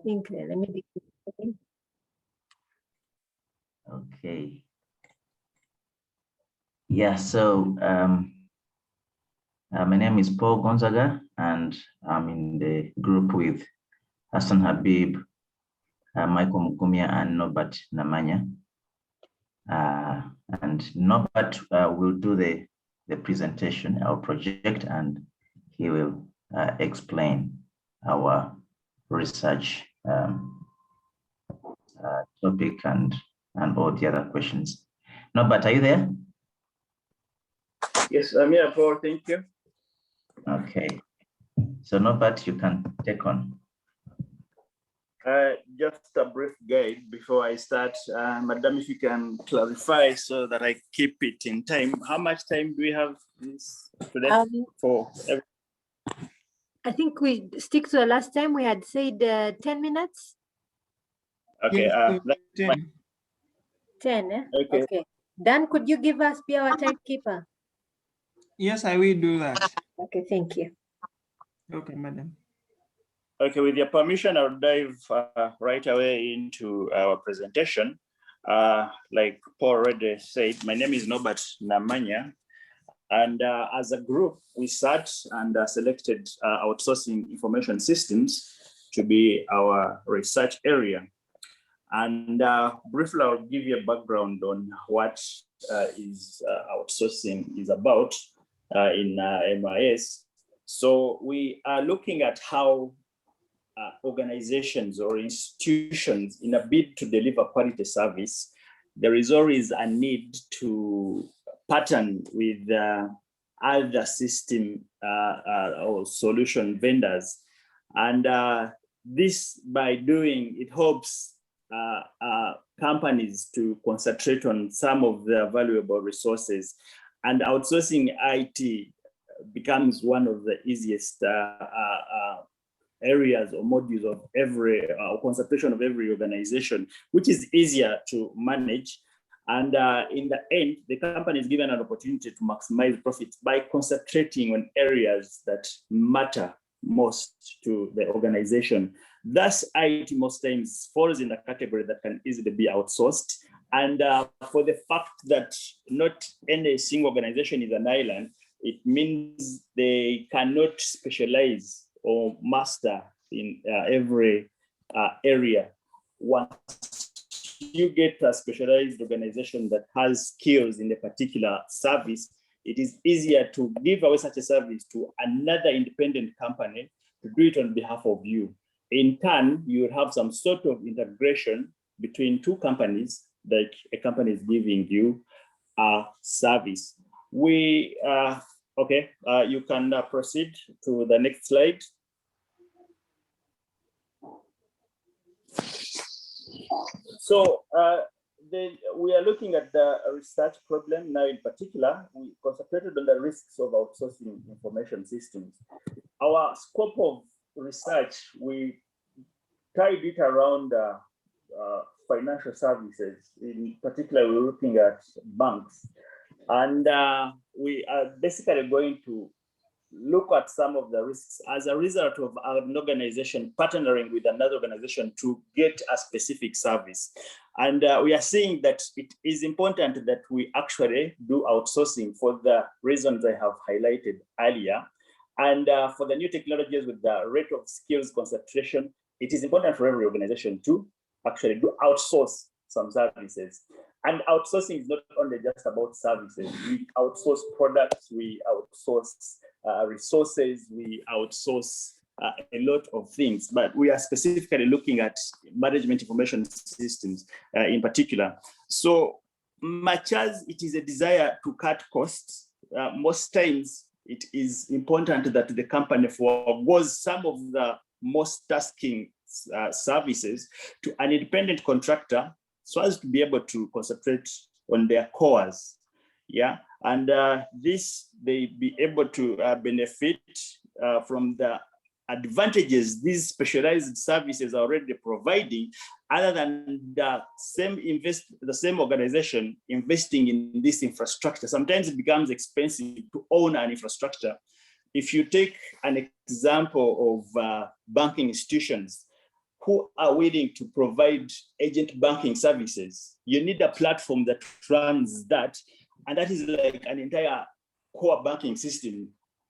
think, let me be. Okay. Yeah, so my name is Paul Gonzaga, and I'm in the group with Hassan Habib, Michael Mukumia, and Norbert Namanya. And Norbert will do the presentation, our project, and he will explain our research topic and all the other questions. Norbert, are you there? Yes, I'm here, Paul. Thank you. Okay. So Norbert, you can take on. Just a brief guide before I start. Madam, if you can clarify so that I keep it in time. How much time do we have this today for? I think we stick to the last time we had said 10 minutes. Okay. 10. 10, eh? Okay. Okay. Dan, could you be our timekeeper? Yes, I will do that. Okay, thank you. Okay, madam. Okay, with your permission, I'll dive right away into our presentation. Like Paul already said, my name is Norbert Namanya. And as a group, we sat and selected outsourcing information systems to be our research area. And briefly, I'll give you a background on what is outsourcing is about in MIS. So we are looking at how organizations or institutions, in a bid to deliver quality service, there is always a need to partner with other system or solution vendors. And this, by doing, it helps companies to concentrate on some of their valuable resources. And outsourcing IT becomes one of the easiest areas or modules of every concentration of every organization, which is easier to manage. And in the end, the company is given an opportunity to maximize profits by concentrating on areas that matter most to the organization. Thus, IT most times falls in a category that can easily be outsourced. And for the fact that not any single organization is an island, it means they cannot specialize or master in every area. Once you get a specialized organization that has skills in a particular service, it is easier to give away such a service to another independent company to do it on behalf of you. In turn, you will have some sort of integration between two companies, like a company is giving you a service. Okay, you can proceed to the next slide. So we are looking at the research problem now. In particular, we concentrated on the risks of outsourcing information systems. Our scope of research, we tied it around financial services. In particular, we're looking at banks. And we are basically going to look at some of the risks as a result of an organization partnering with another organization to get a specific service. And we are seeing that it is important that we actually do outsourcing for the reasons I have highlighted earlier. And for the new technologies with the rate of skills concentration, it is important for every organization to actually do outsource some services. And outsourcing is not only just about services. We outsource products, we outsource resources, we outsource a lot of things, but we are specifically looking at management information systems in particular. So much as it is a desire to cut costs, most times it is important that the company forgoes some of the most tasking services to an independent contractor so as to be able to concentrate on their cores. Yeah, and this, they be able to benefit from the advantages these specialized services are already providing, other than the same organization investing in this infrastructure. Sometimes it becomes expensive to own an infrastructure. If you take an example of banking institutions, who are willing to provide agent banking services. You need a platform that runs that, and that is like an entire core banking system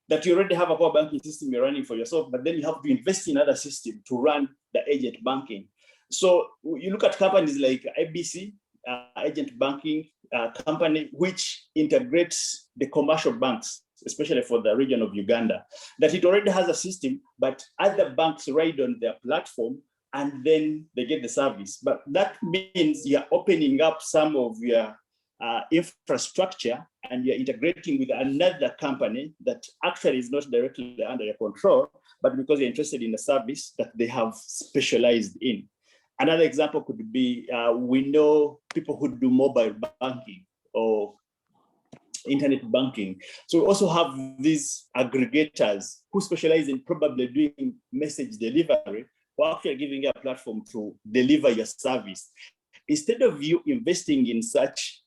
that you already have a core banking system you're running for yourself, but then you have to invest in other system to run the agent banking. So you look at companies like ABC, agent banking company, which integrates the commercial banks, especially for the region of Uganda, that it already has a system, but other banks ride on their platform and then they get the service. But that means you're opening up some of your infrastructure and you're integrating with another company that actually is not directly under your control, but because you're interested in the service that they have specialized in. Another example could be, we know people who do mobile banking or internet banking. So we also have these aggregators who specialize in probably doing message delivery, who are actually giving you a platform to deliver your service. Instead of you investing in such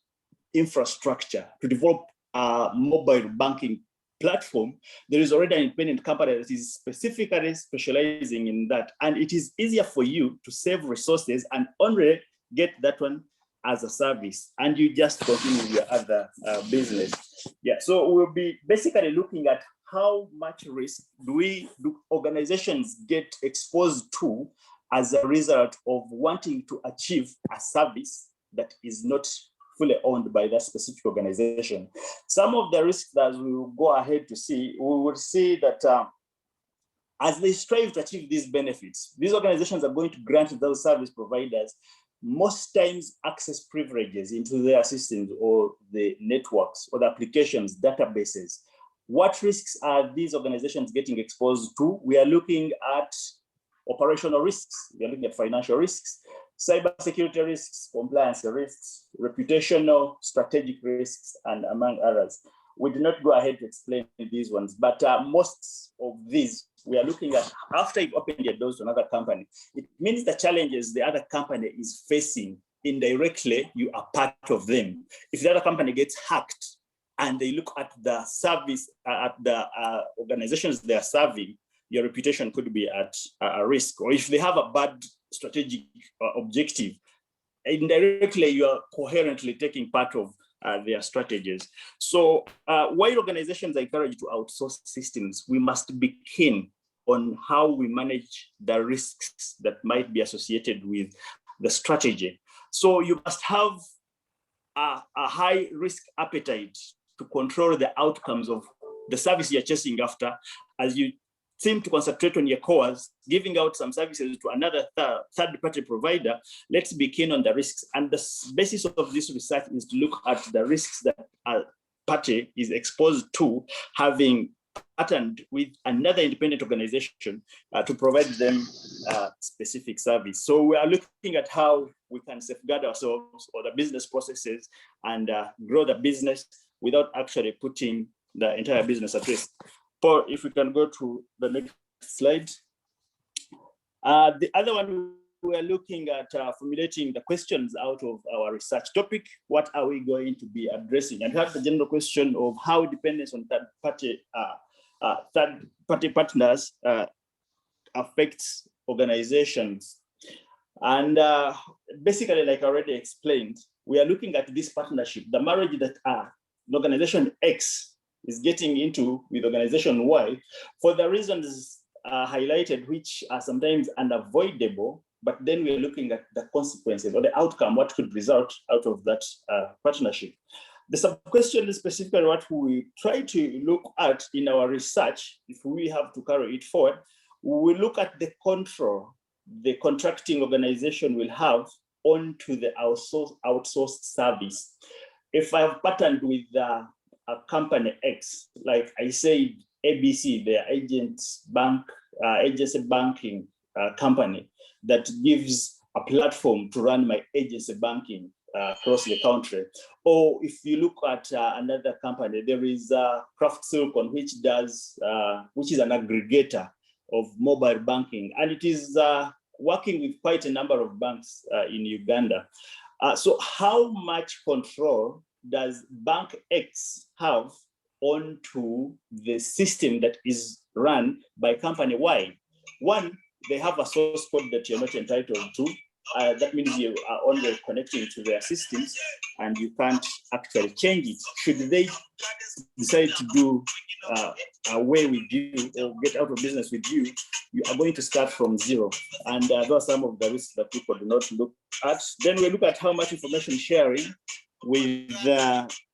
infrastructure to develop a mobile banking platform, there is already an independent company that is specifically specializing in that. And it is easier for you to save resources and only get that one as a service, and you just continue your other business. Yeah, so we'll be basically looking at how much risk do organizations get exposed to as a result of wanting to achieve a service that is not fully owned by that specific organization. Some of the risks that we will go ahead to see, we will see that as they strive to achieve these benefits, these organizations are going to grant those service providers most times access privileges into their systems or the networks or the applications, databases. What risks are these organizations getting exposed to? We are looking at operational risks, we are looking at financial risks, cybersecurity risks, compliance risks, reputational, strategic risks, and among others. We did not go ahead to explain these ones, but most of these we are looking at after you've opened your doors to another company. It means the challenges the other company is facing indirectly, you are part of them. If the other company gets hacked and they look at the service, at the organizations they are serving, your reputation could be at a risk. Or if they have a bad strategic objective, indirectly you are coherently taking part of their strategies. So while organizations are encouraged to outsource systems, we must be keen on how we manage the risks that might be associated with the strategy. So you must have a high risk appetite to control the outcomes of the service you're chasing after, as you seem to concentrate on your cores, giving out some services to another third-party provider. Let's be keen on the risks. And the basis of this research is to look at the risks that a party is exposed to having partnered with another independent organization to provide them specific service. So we are looking at how we can safeguard ourselves or the business processes and grow the business without actually putting the entire business at risk. Paul, if we can go to the next slide. The other one, we are looking at formulating the questions out of our research topic. What are we going to be addressing? And we have the general question of how dependence on third-party partners affects organizations. And basically, like I already explained, we are looking at this partnership, the marriage that an organization X is getting into with organization Y for the reasons highlighted, which are sometimes unavoidable, but then we're looking at the consequences or the outcome, what could result out of that partnership. The sub-question is specifically what we try to look at in our research. If we have to carry it forward, we look at the control the contracting organization will have onto the outsourced service. If I've partnered with a company X, like I said, ABC, their agency banking company that gives a platform to run my agency banking across the country. Or if you look at another company, there is Craft Silicon, which is an aggregator of mobile banking, and it is working with quite a number of banks in Uganda. So how much control does Bank X have onto the system that is run by company Y? One, they have a source code that you're not entitled to. That means you are only connecting to their systems and you can't actually change it. Should they decide to do away with you or get out of business with you, you are going to start from zero. And those are some of the risks that people do not look at. Then we look at how much information sharing with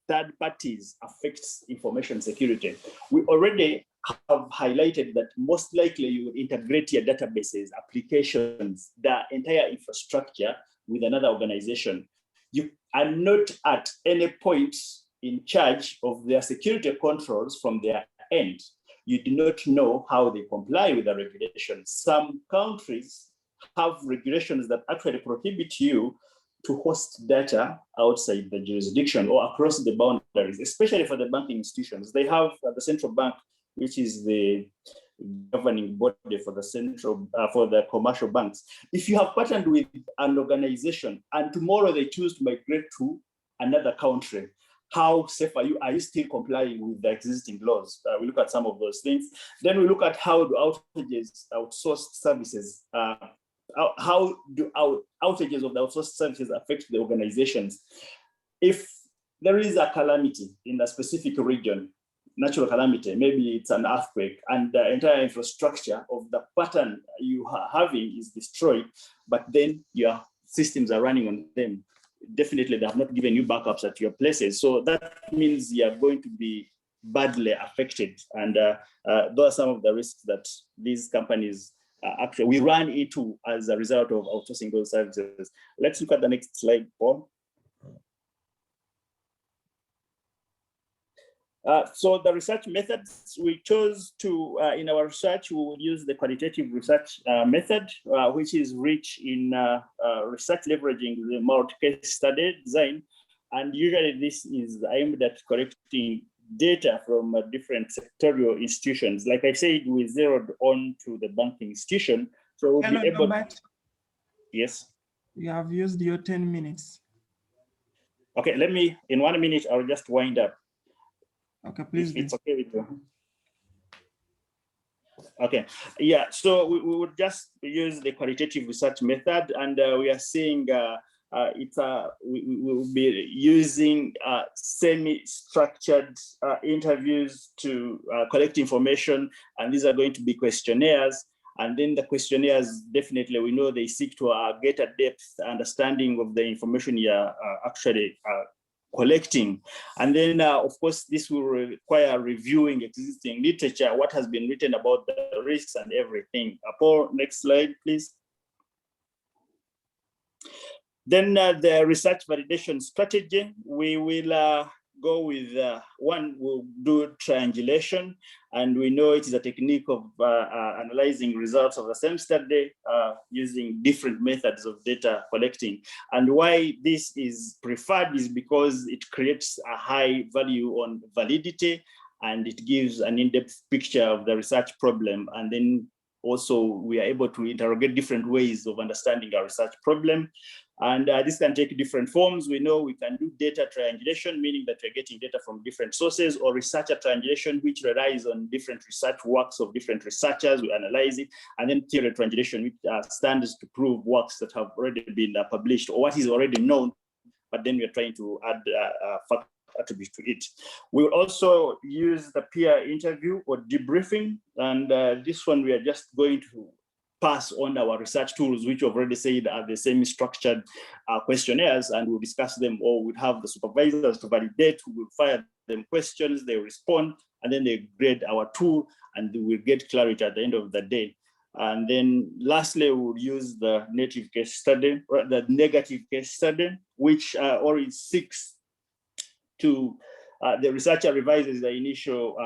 third parties affects information security. We already have highlighted that most likely you will integrate your databases, applications, the entire infrastructure with another organization. You are not at any point in charge of their security controls from their end. You do not know how they comply with the regulations. Some countries have regulations that actually prohibit you to host data outside the jurisdiction or across the boundaries, especially for the banking institutions. They have the central bank, which is the governing body for the for the commercial banks. If you have partnered with an organization and tomorrow they choose to migrate to another country, how safe are you? Are you still complying with the existing laws? We look at some of those things. Then we look at how do outages, outsourced services, how do outages of the outsourced services affect the organizations? If there is a calamity in a specific region, natural calamity, maybe it's an earthquake, and the entire infrastructure of the pattern you are having is destroyed, but then your systems are running on them. Definitely, they have not given you backups at your places. So that means you are going to be badly affected. And those are some of the risks that these companies actually we run into as a result of outsourcing those services. Let's look at the next slide, Paul. So the research methods we chose to, in our research, we will use the qualitative research method, which is rich in research leveraging the multi-case study design. And usually this is aimed at collecting data from different sectorial institutions. Like I said, we zeroed on to the banking institution. So we'll be able to, yes? You have used your 10 minutes. Okay, let me, in 1 minute, I'll just wind up. Okay, please. It's okay with you. Okay, yeah, so we would just use the qualitative research method, and we are seeing we will be using semi-structured interviews to collect information, and these are going to be questionnaires. And then the questionnaires, definitely, we know they seek to get a depth understanding of the information you're actually collecting. And then, of course, this will require reviewing existing literature, what has been written about the risks and everything. Paul, next slide, please. Then the research validation strategy, we will go with one, we'll do triangulation. And we know it is a technique of analyzing results of the same study using different methods of data collecting. And why this is preferred is because it creates a high value on validity, and it gives an in-depth picture of the research problem. And then also we are able to interrogate different ways of understanding our research problem. And this can take different forms. We know we can do data triangulation, meaning that we're getting data from different sources, or researcher triangulation, which relies on different research works of different researchers. We analyze it. And then theory triangulation, which stands to prove works that have already been published or what is already known, but then we're trying to add fact attributes to it. We'll also use the peer interview or debriefing. And this one, we are just going to pass on our research tools, which we've already said are the semi-structured questionnaires, and we'll discuss them, or we'll have the supervisors to validate. We'll fire them questions, they respond, and then they grade our tool, and we'll get clarity at the end of the day. And then lastly, we'll use the native case study, or the negative case study, which already seeks to the researcher revises the initial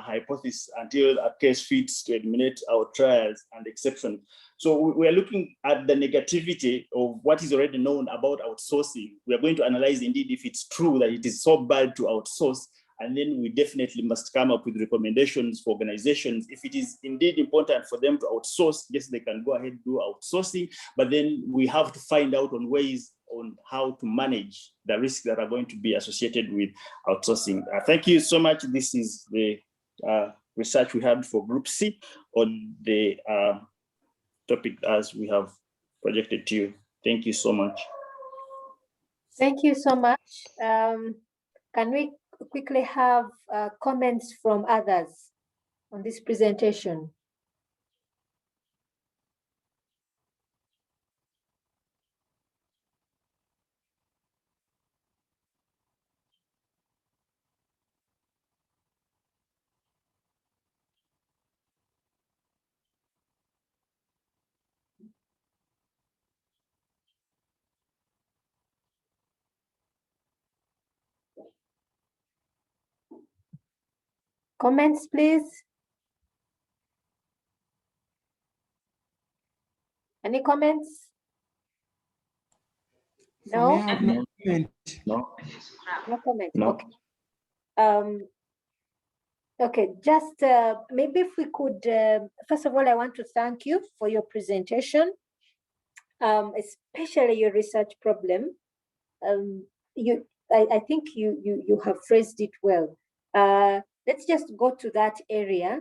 hypothesis until a case fits to eliminate our trials and exceptions. So we are looking at the negativity of what is already known about outsourcing. We are going to analyze indeed if it's true that it is so bad to outsource, and then we definitely must come up with recommendations for organizations. If it is indeed important for them to outsource, yes, they can go ahead and do outsourcing, but then we have to find out on ways on how to manage the risks that are going to be associated with outsourcing. Thank you so much. This is the research we had for Group C on the topic as we have projected to you. Thank you so much. Thank you so much. Can we quickly have comments from others on this presentation? Comments, please. Any comments? For No? me, I have no comment. No. No comments. No. Okay. Okay, just maybe if we could, first of all, I want to thank you for your presentation, especially your research problem. I think you have phrased it well. Let's just go to that area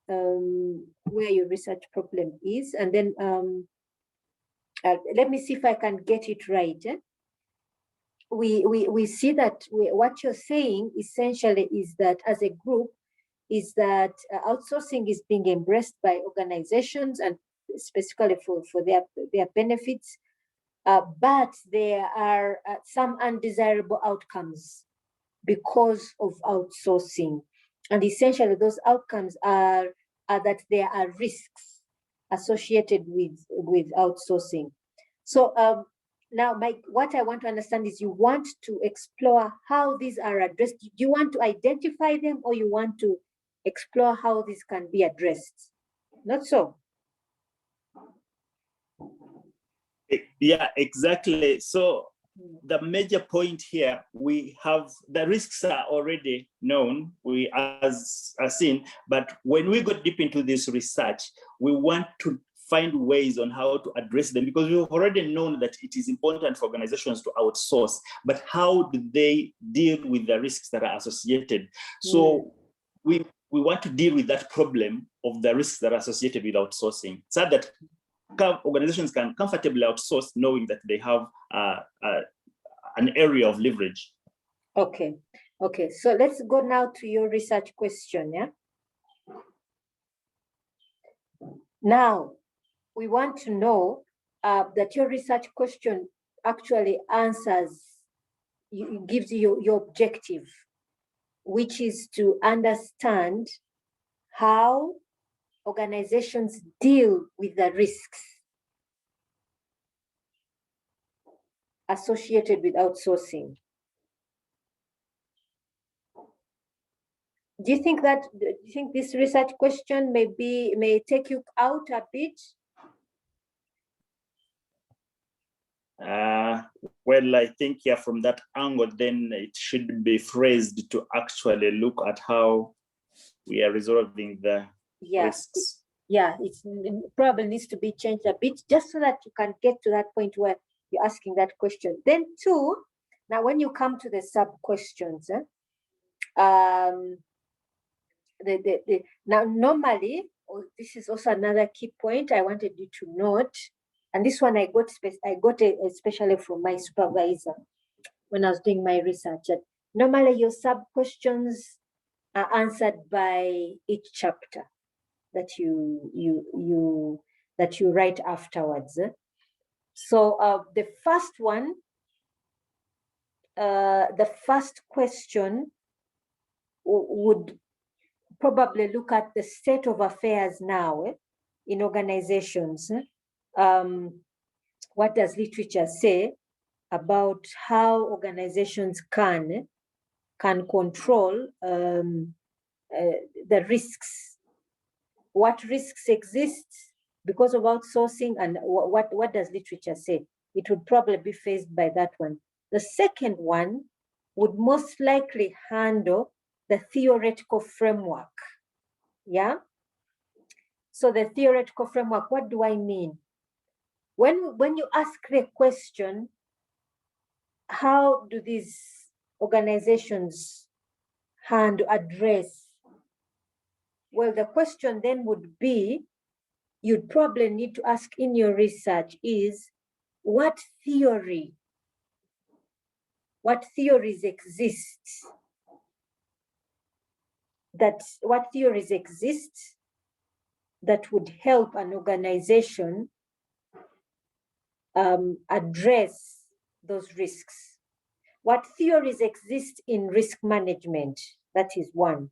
where your research problem is, and then let me see if I can get it right. We see that what you're saying essentially is that as a group is that outsourcing is being embraced by organizations and specifically for their benefits, but there are some undesirable outcomes because of outsourcing. And essentially those outcomes are that there are risks associated with outsourcing. So now, Mike, what I want to understand is you want to explore how these are addressed. Do you want to identify them or you want to explore how these can be addressed? Not so? Yeah, exactly. So the major point here, we have the risks are already known, we as seen, but when we go deep into this research, we want to find ways on how to address them because we've already known that it is important for organizations to outsource, but how do they deal with the risks that are associated? So we want to deal with that problem of the risks that are associated with outsourcing so that organizations can comfortably outsource knowing that they have an area of leverage. Okay, okay. So let's go now to your research question, yeah? Now, we want to know that your research question actually answers, gives you your objective, which is to understand how organizations deal with the risks associated with outsourcing. Do you think this research question may take you out a bit? Well, I think from that angle, then it should be phrased to actually look at how we are resolving the risks. Yeah, it probably needs to be changed a bit just so that you can get to that point where you're asking that question. Then two, now when you come to the sub-questions, now normally, this is also another key point I wanted you to note, and this one I got it especially from my supervisor when I was doing my research. Normally your sub-questions are answered by each chapter that you write afterwards. So the first one, the first question would probably look at the state of affairs now in organizations. What does literature say about how organizations can control the risks? What risks exist because of outsourcing, and what does literature say? It would probably be faced by that one. The second one would most likely handle the theoretical framework. Yeah. So the theoretical framework, what do I mean? When you ask the question, how do these organizations address? Well, the question then would be, you'd probably need to ask in your research is what theories exist that would help an organization address those risks. What theories exist in risk management? That is one.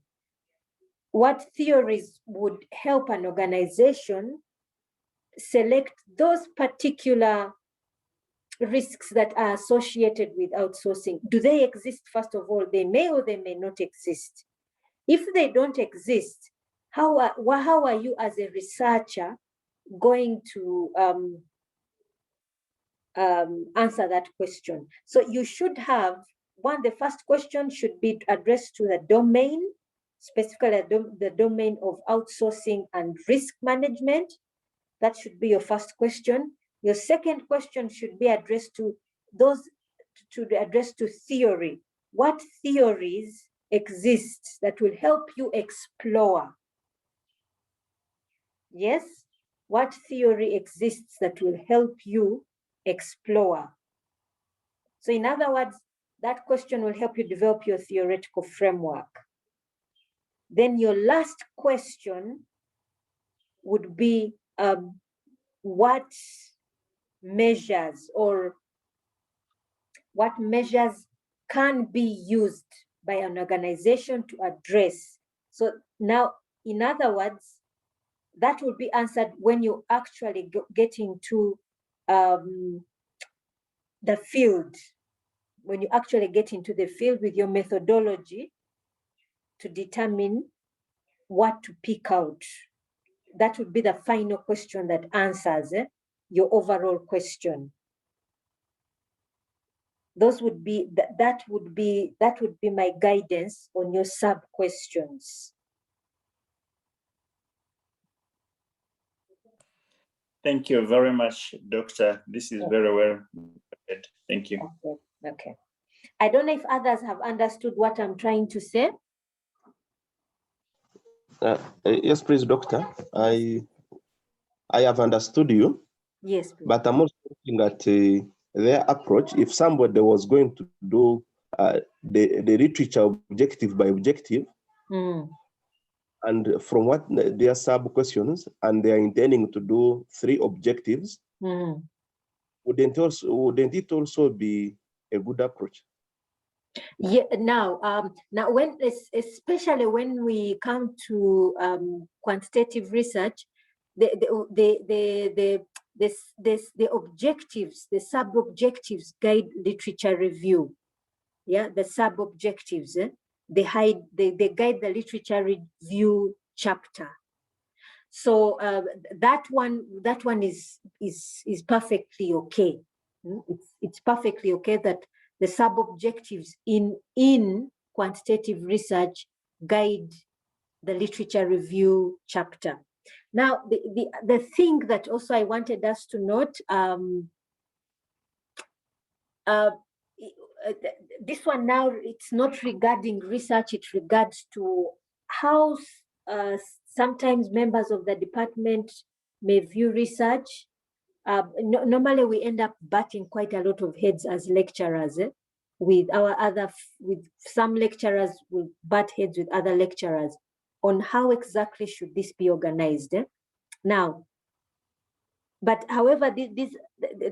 What theories would help an organization select those particular risks that are associated with outsourcing? Do they exist? First of all, they may or they may not exist. If they don't exist, how are you as a researcher going to answer that question? So you should have, the first question should be addressed to the domain, specifically the domain of outsourcing and risk management. That should be your first question. Your second question should be addressed to theory. What theories exist that will help you explore? Yes, what theory exists that will help you explore? So in other words, that question will help you develop your theoretical framework. Then your last question would be what measures can be used by an organization to address? So now, in other words, that will be answered when you actually get into the field, when you actually get into the field with your methodology to determine what to pick out. That would be the final question that answers your overall question. That would be my guidance on your sub questions. Thank you very much, Doctor. This is very well said. Thank you. Okay. I don't know if others have understood what I'm trying to say. Yes, please, Doctor. I have understood you. Yes, please. But I'm also looking at their approach. If somebody was going to do the literature objective by objective, and from what their sub questions, and they are intending to do 3 objectives, wouldn't it also be a good approach? Yeah. Now when especially when we come to quantitative research, the objectives, the sub objectives guide literature review. Yeah, the sub objectives. They guide the literature review chapter. So that one is perfectly okay. It's perfectly okay that the sub objectives in quantitative research guide the literature review chapter. Now, the thing that also I wanted us to note, this one now, it's not regarding research, it regards to how sometimes members of the department may view research. Normally we end up butting quite a lot of heads as lecturers with some lecturers will butt heads with other lecturers on how exactly should this be organized. Now, but however,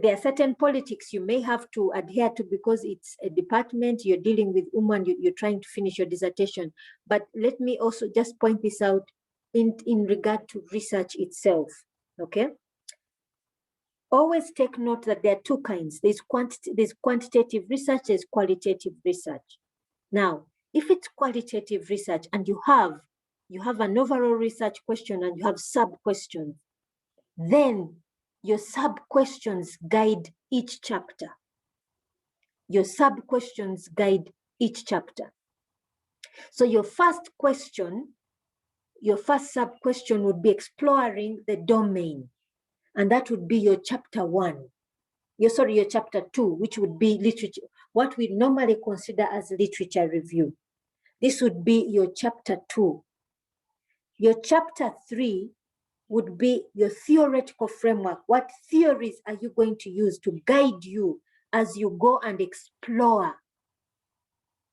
there are certain politics you may have to adhere to because it's a department, you're dealing with women, you're trying to finish your dissertation. But let me also just point this out in regard to research itself, okay? Always take note that there are 2 kinds. There's quantitative research, there's qualitative research. Now, if it's qualitative research and you have an overall research question and you have sub-questions, then your sub-questions guide each chapter. Your sub-questions guide each chapter. So your first sub-question would be exploring the domain. And that would be your chapter 1. Your chapter 2, which would be literature, what we normally consider as literature review. This would be your chapter 2. Your chapter 3 would be your theoretical framework. What theories are you going to use to guide you as you go and explore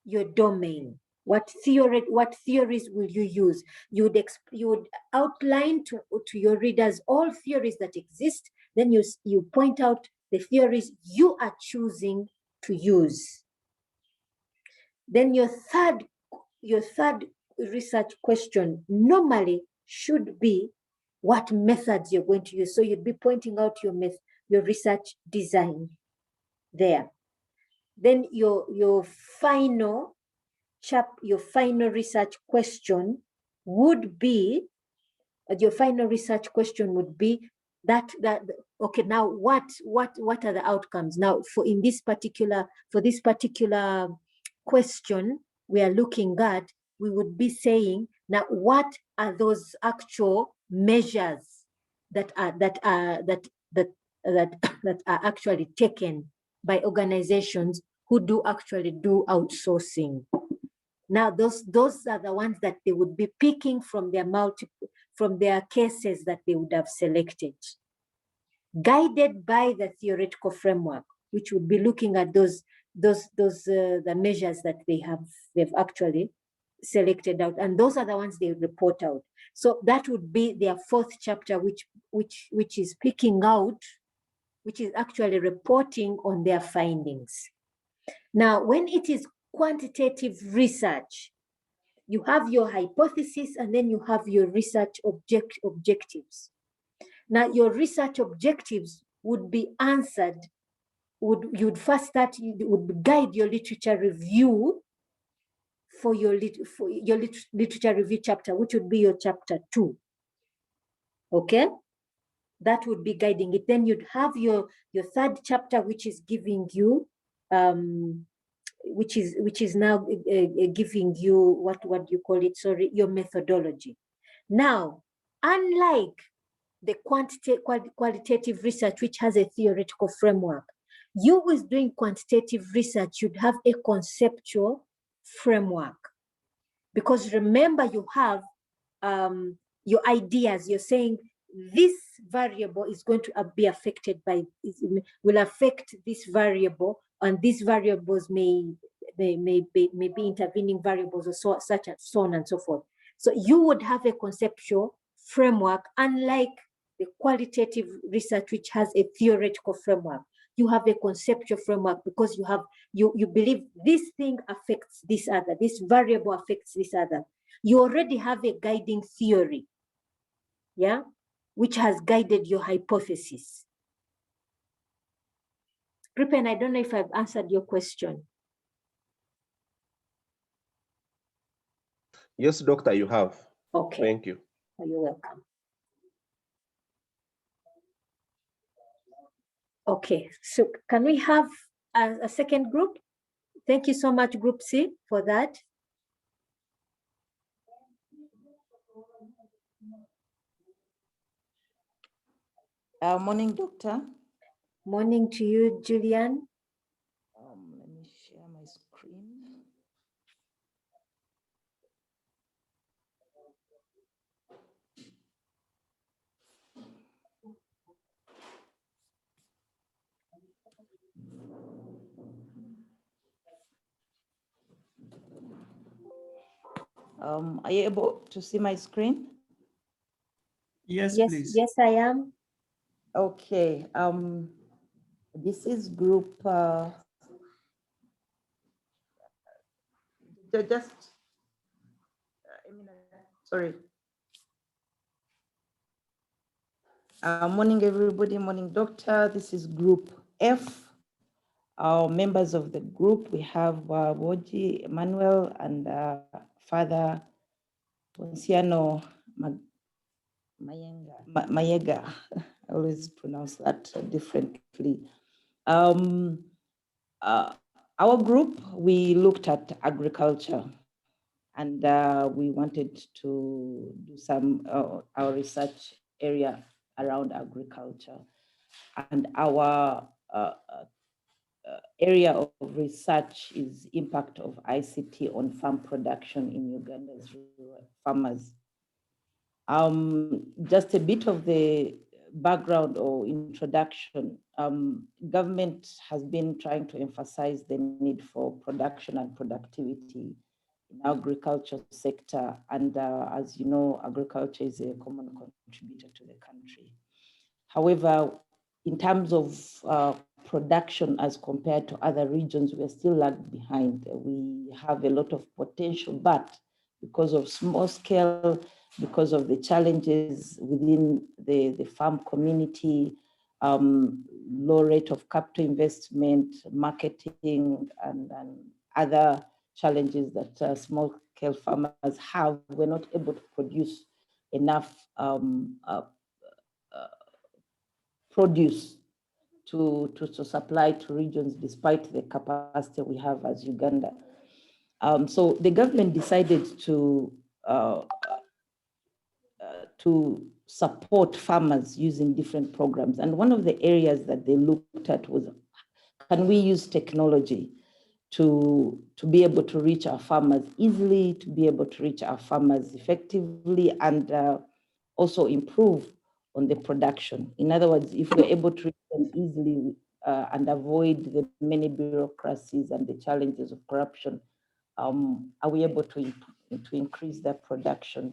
your domain? What theories will you use? You would outline to your readers all theories that exist. Then you point out the theories you are choosing to use. Then your third research question normally should be what methods you're going to use. So you'd be pointing out your research design there. Then your final research question would be that okay, now what are the outcomes? Now for this particular question we are looking at, we would be saying, now what are those actual measures that are actually taken by organizations who do outsourcing? Now those are the ones that they would be picking from their cases that they would have selected, guided by the theoretical framework, which would be looking at the measures that they've actually selected out, and those are the ones they report out. So that would be their fourth chapter, which is picking out, which is actually reporting on their findings. Now, when it is quantitative research, you have your hypothesis and then you have your research objectives. Now, your research objectives would be answered, you'd first start, you would guide your literature review for your literature review chapter, which would be your chapter 2. Okay? That would be guiding it. Then you'd have your third chapter, which is giving you which is now giving you what do you call it? Sorry, your methodology. Now, unlike the qualitative research, which has a theoretical framework, you who is doing quantitative research should have a conceptual framework, because remember, you have your ideas. You're saying this variable is going to be affected by, will affect this variable, and these variables may be intervening variables, or so on and so forth. So you would have a conceptual framework, unlike the qualitative research, which has a theoretical framework. You have a conceptual framework because you believe this thing affects this other, this variable affects this other. You already have a guiding theory, yeah, which has guided your hypothesis. Rupen, I don't know if I've answered your question. Yes, doctor, you have. Okay. Thank you. You're welcome. Okay, so can we have a second group? Thank you so much, Group C, for that. Morning, doctor. Morning to you, Julian. Let me share my screen. Are you able to see my screen? Yes, Yes, please. yes, I am. Okay. This is group. Sorry. Morning, everybody. Morning, doctor. This is group F. Our members of the group, we have Woji Emmanuel and Father Ponciano Mayega. I always pronounce that differently. Our group, we looked at agriculture, and we wanted to do some our research area around agriculture, and our area of research is impact of ICT on farm production in Uganda's rural farmers. Just a bit of the background or introduction. Government has been trying to emphasize the need for production and productivity in agriculture sector. And as you know, agriculture is a common contributor to the country. However, in terms of production as compared to other regions, we're still lagged behind. We have a lot of potential, but because of small scale, because of the challenges within the farm community, low rate of capital investment, marketing, and other challenges that small scale farmers have, we're not able to produce enough produce to supply to regions despite the capacity we have as Uganda. So the government decided to support farmers using different programs. And one of the areas that they looked at was, can we use technology to be able to reach our farmers easily, to be able to reach our farmers effectively, and also improve on the production. In other words, if we're able to reach them easily and avoid the many bureaucracies and the challenges of corruption, are we able to increase their production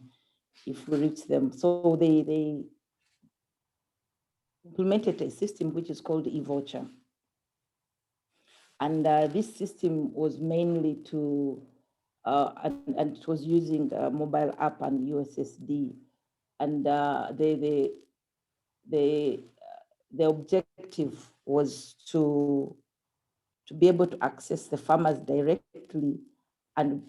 if we reach them? So they implemented a system which is called e-voucher. And this system was mainly to, and it was using a mobile app and USSD. And the objective was to be able to access the farmers directly and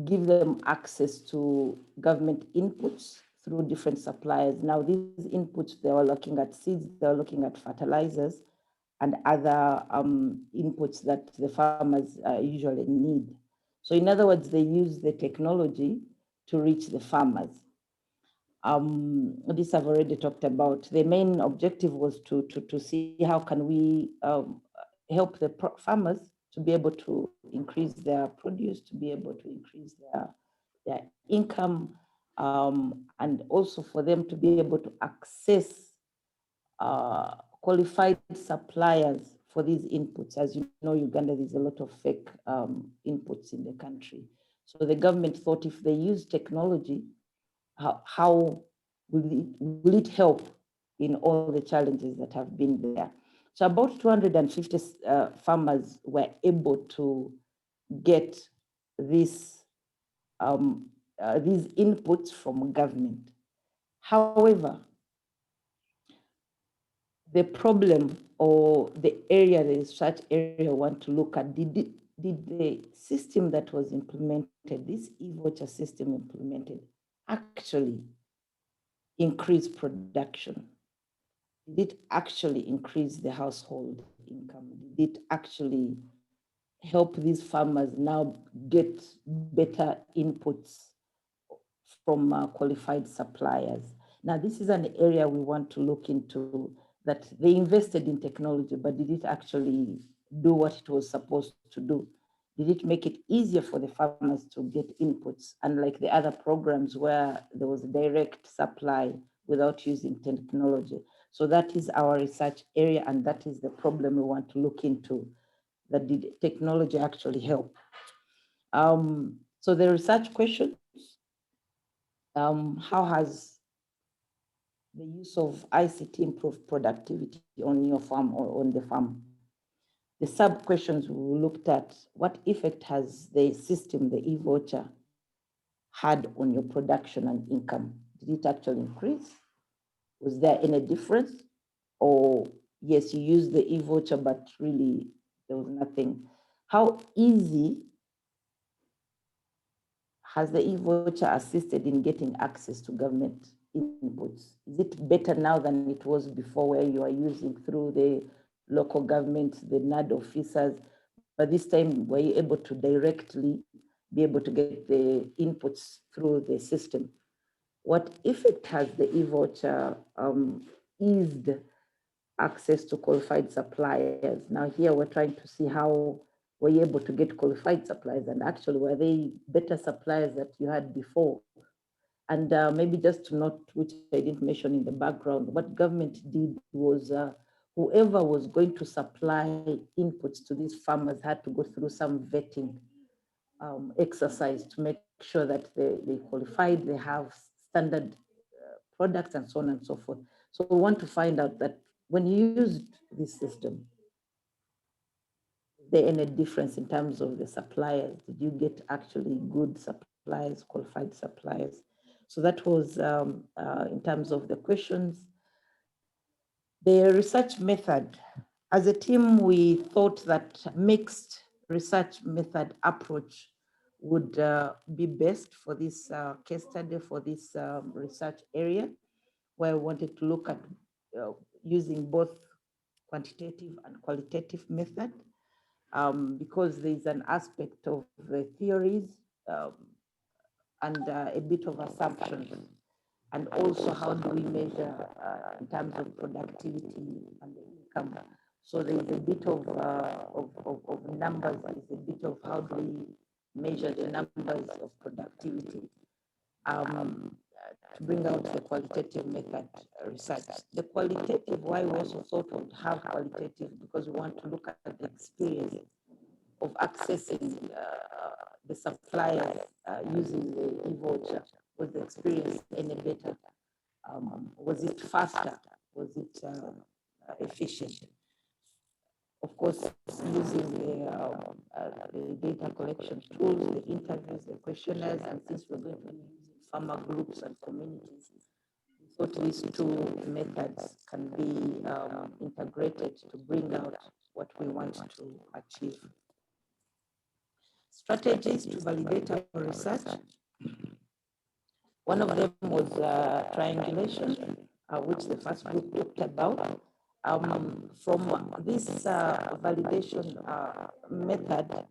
give them access to government inputs through different suppliers. Now, these inputs, they were looking at seeds, they were looking at fertilizers and other inputs that the farmers usually need. So in other words, they use the technology to reach the farmers. This I've already talked about. The main objective was to see how can we help the farmers to be able to increase their produce, to be able to increase their income, and also for them to be able to access qualified suppliers for these inputs. As you know, Uganda, there's a lot of fake inputs in the country. So the government thought if they use technology, how will it help in all the challenges that have been there? So about 250 farmers were able to get these inputs from government. However, the problem or the area, the research area I want to look at, did the system that was implemented, this e-voucher system implemented, actually increase production? Did it actually increase the household income? Did it actually help these farmers now get better inputs from qualified suppliers? Now, this is an area we want to look into, that they invested in technology, but did it actually do what it was supposed to do? Did it make it easier for the farmers to get inputs, unlike the other programs where there was direct supply without using technology? So that is our research area, and that is the problem we want to look into, that did technology actually help? So the research questions, how has the use of ICT improved productivity on your farm or on the farm? The sub questions we looked at, what effect has the system, the e-voucher, had on your production and income? Did it actually increase? Was there any difference? Or yes, you used the e-voucher, but really there was nothing. How easy has the e-voucher assisted in getting access to government inputs? Is it better now than it was before, where you are using through the local government, the NAD officers, but this time were you able to directly be able to get the inputs through the system? What effect has the e-voucher eased access to qualified suppliers? Now here we're trying to see how were you able to get qualified suppliers, and actually were they better suppliers that you had before? And maybe just to note, which I didn't mention in the background, what government did was whoever was going to supply inputs to these farmers had to go through some vetting exercise to make sure that they qualified, they have standard products and so on and so forth. So we want to find out that when you used this system, there any difference in terms of the suppliers? Did you get actually good suppliers, qualified suppliers? So that was in terms of the questions. The research method, as a team, we thought that mixed research method approach would be best for this case study, for this research area, where I wanted to look at using both quantitative and qualitative method, because there's an aspect of the theories and a bit of assumptions. And also, how do we measure in terms of productivity and income? So there's a bit of numbers, there's a bit of how do we measure the numbers of productivity to bring out the qualitative method research. The qualitative, why we also thought we'd have qualitative, because we want to look at the experience of accessing the suppliers using the e-voucher. Was the experience any better? Was it faster? Was it efficient? Of course, using the data collection tools, the interviews, the questionnaires, and since we're going to be using farmer groups and communities, we thought these two methods can be integrated to bring out what we want to achieve. Strategies to validate our research. One of them was triangulation, which the first group talked about. From this validation method,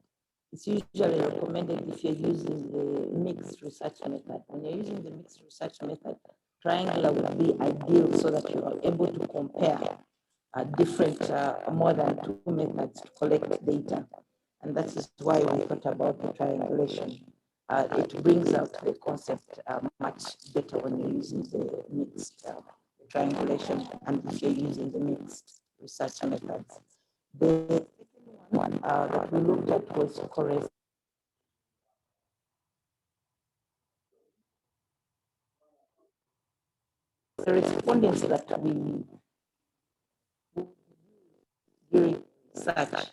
it's usually recommended if you're using the mixed research method. When you're using the mixed research method, triangular would be ideal so that you are able to compare different, more than two methods to collect data. And that is why we thought about the triangulation. It brings out the concept much better when you're using the mixed triangulation and if you're using the mixed research methods. The second one that we looked at was correspondence. The respondents that we during research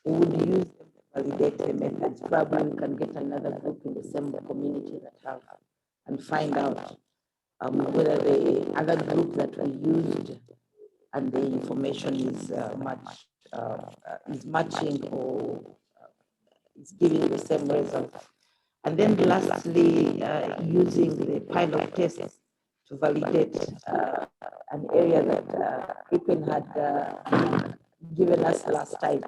would use them to validate the methods. Probably we can get another group in the same community that have and find out whether the other group that we used and the information is matching or is giving the same result. And then lastly, using the pilot tests to validate an area that Ethan had given us last time.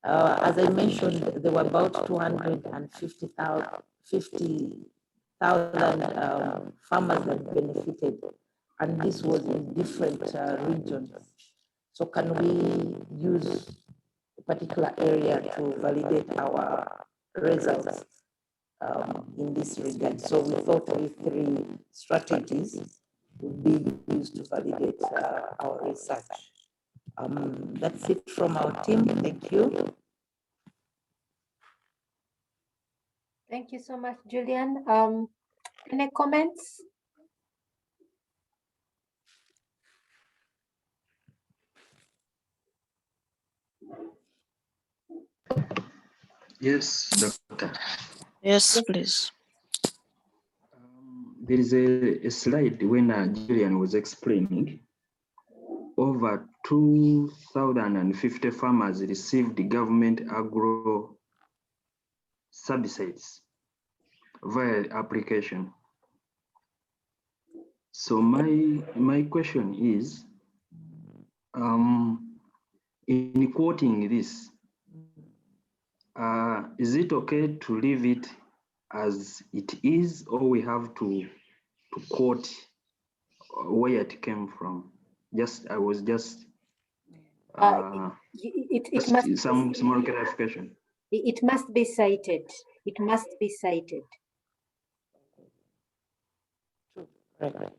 As I mentioned, there were about 250,000 farmers that benefited, and this was in different regions. So can we use a particular area to validate our results in this regard? So we thought these three strategies would be used to validate our research. That's it from our team. Thank you. Thank you so much, Julian. Any comments? Yes, Doctor. Yes, please. There is a slide when Julian was explaining. Over 2,050 farmers received government agro subsidies via application. So my question is, in quoting this, is it okay to leave it as it is, or we have to quote where it came from? I was just it must some small clarification. It must be cited. It must be cited. Correct.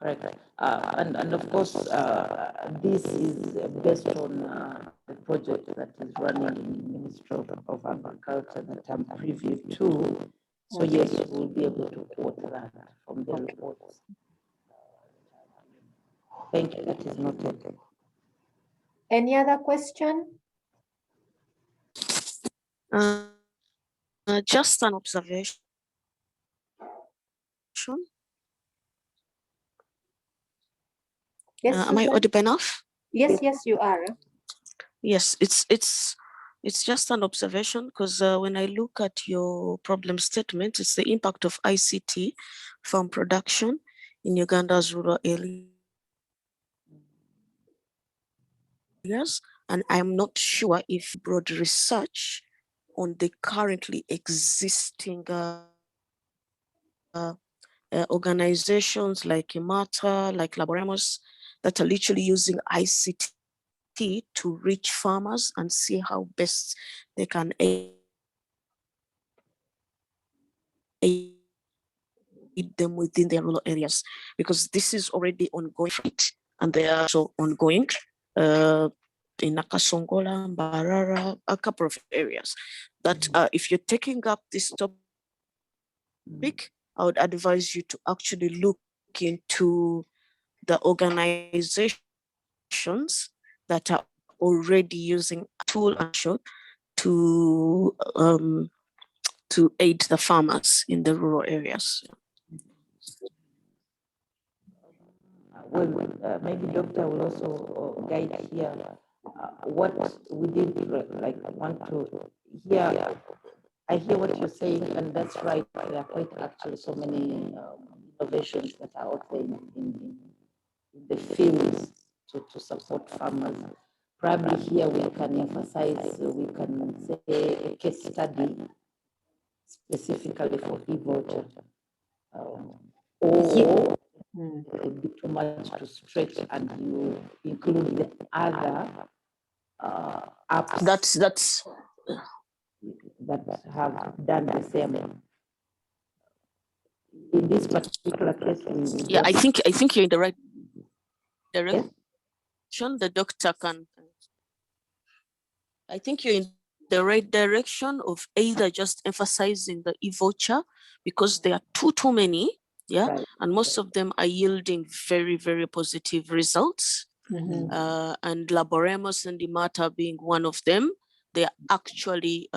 Correct. And of course, this is based on the project that is running in Ministry of Agriculture that I'm privy to. So yes, we'll be able to quote that from the reports. Thank you. That is noted. Any other question? Just an observation. Yes, am I Susan? audible enough? Yes, yes, you are. Yes, it's just an observation because when I look at your problem statement, it's the impact of ICT from production in Uganda's rural areas, and I'm not sure if broad research on the currently existing organizations like IMATA, like Laboramos, that are literally using ICT to reach farmers and see how best they can aid them within their rural areas, because this is already ongoing and they are also ongoing in Nakasongola, Mbarara, a couple of areas. That if you're taking up this topic, I would advise you to actually look into the organizations that are already using a tool and shot to aid the farmers in the rural areas. Well, maybe doctor will also guide here what we did like want to hear. I hear what you're saying, and that's right. There are quite actually so many innovations that are out there in the fields to support farmers. Probably here we can emphasize, we can say a case study specifically for e-voter, or a bit too much to stretch and you include the other apps That's that have done the same. In this particular case, yeah, I think you're in the right direction. The doctor can. I think you're in the right direction of either just emphasizing the e-voucher because there are too many, yeah, Right. and most of them are yielding very, very positive results. And Laboremos and IMATA being one of them, they are actually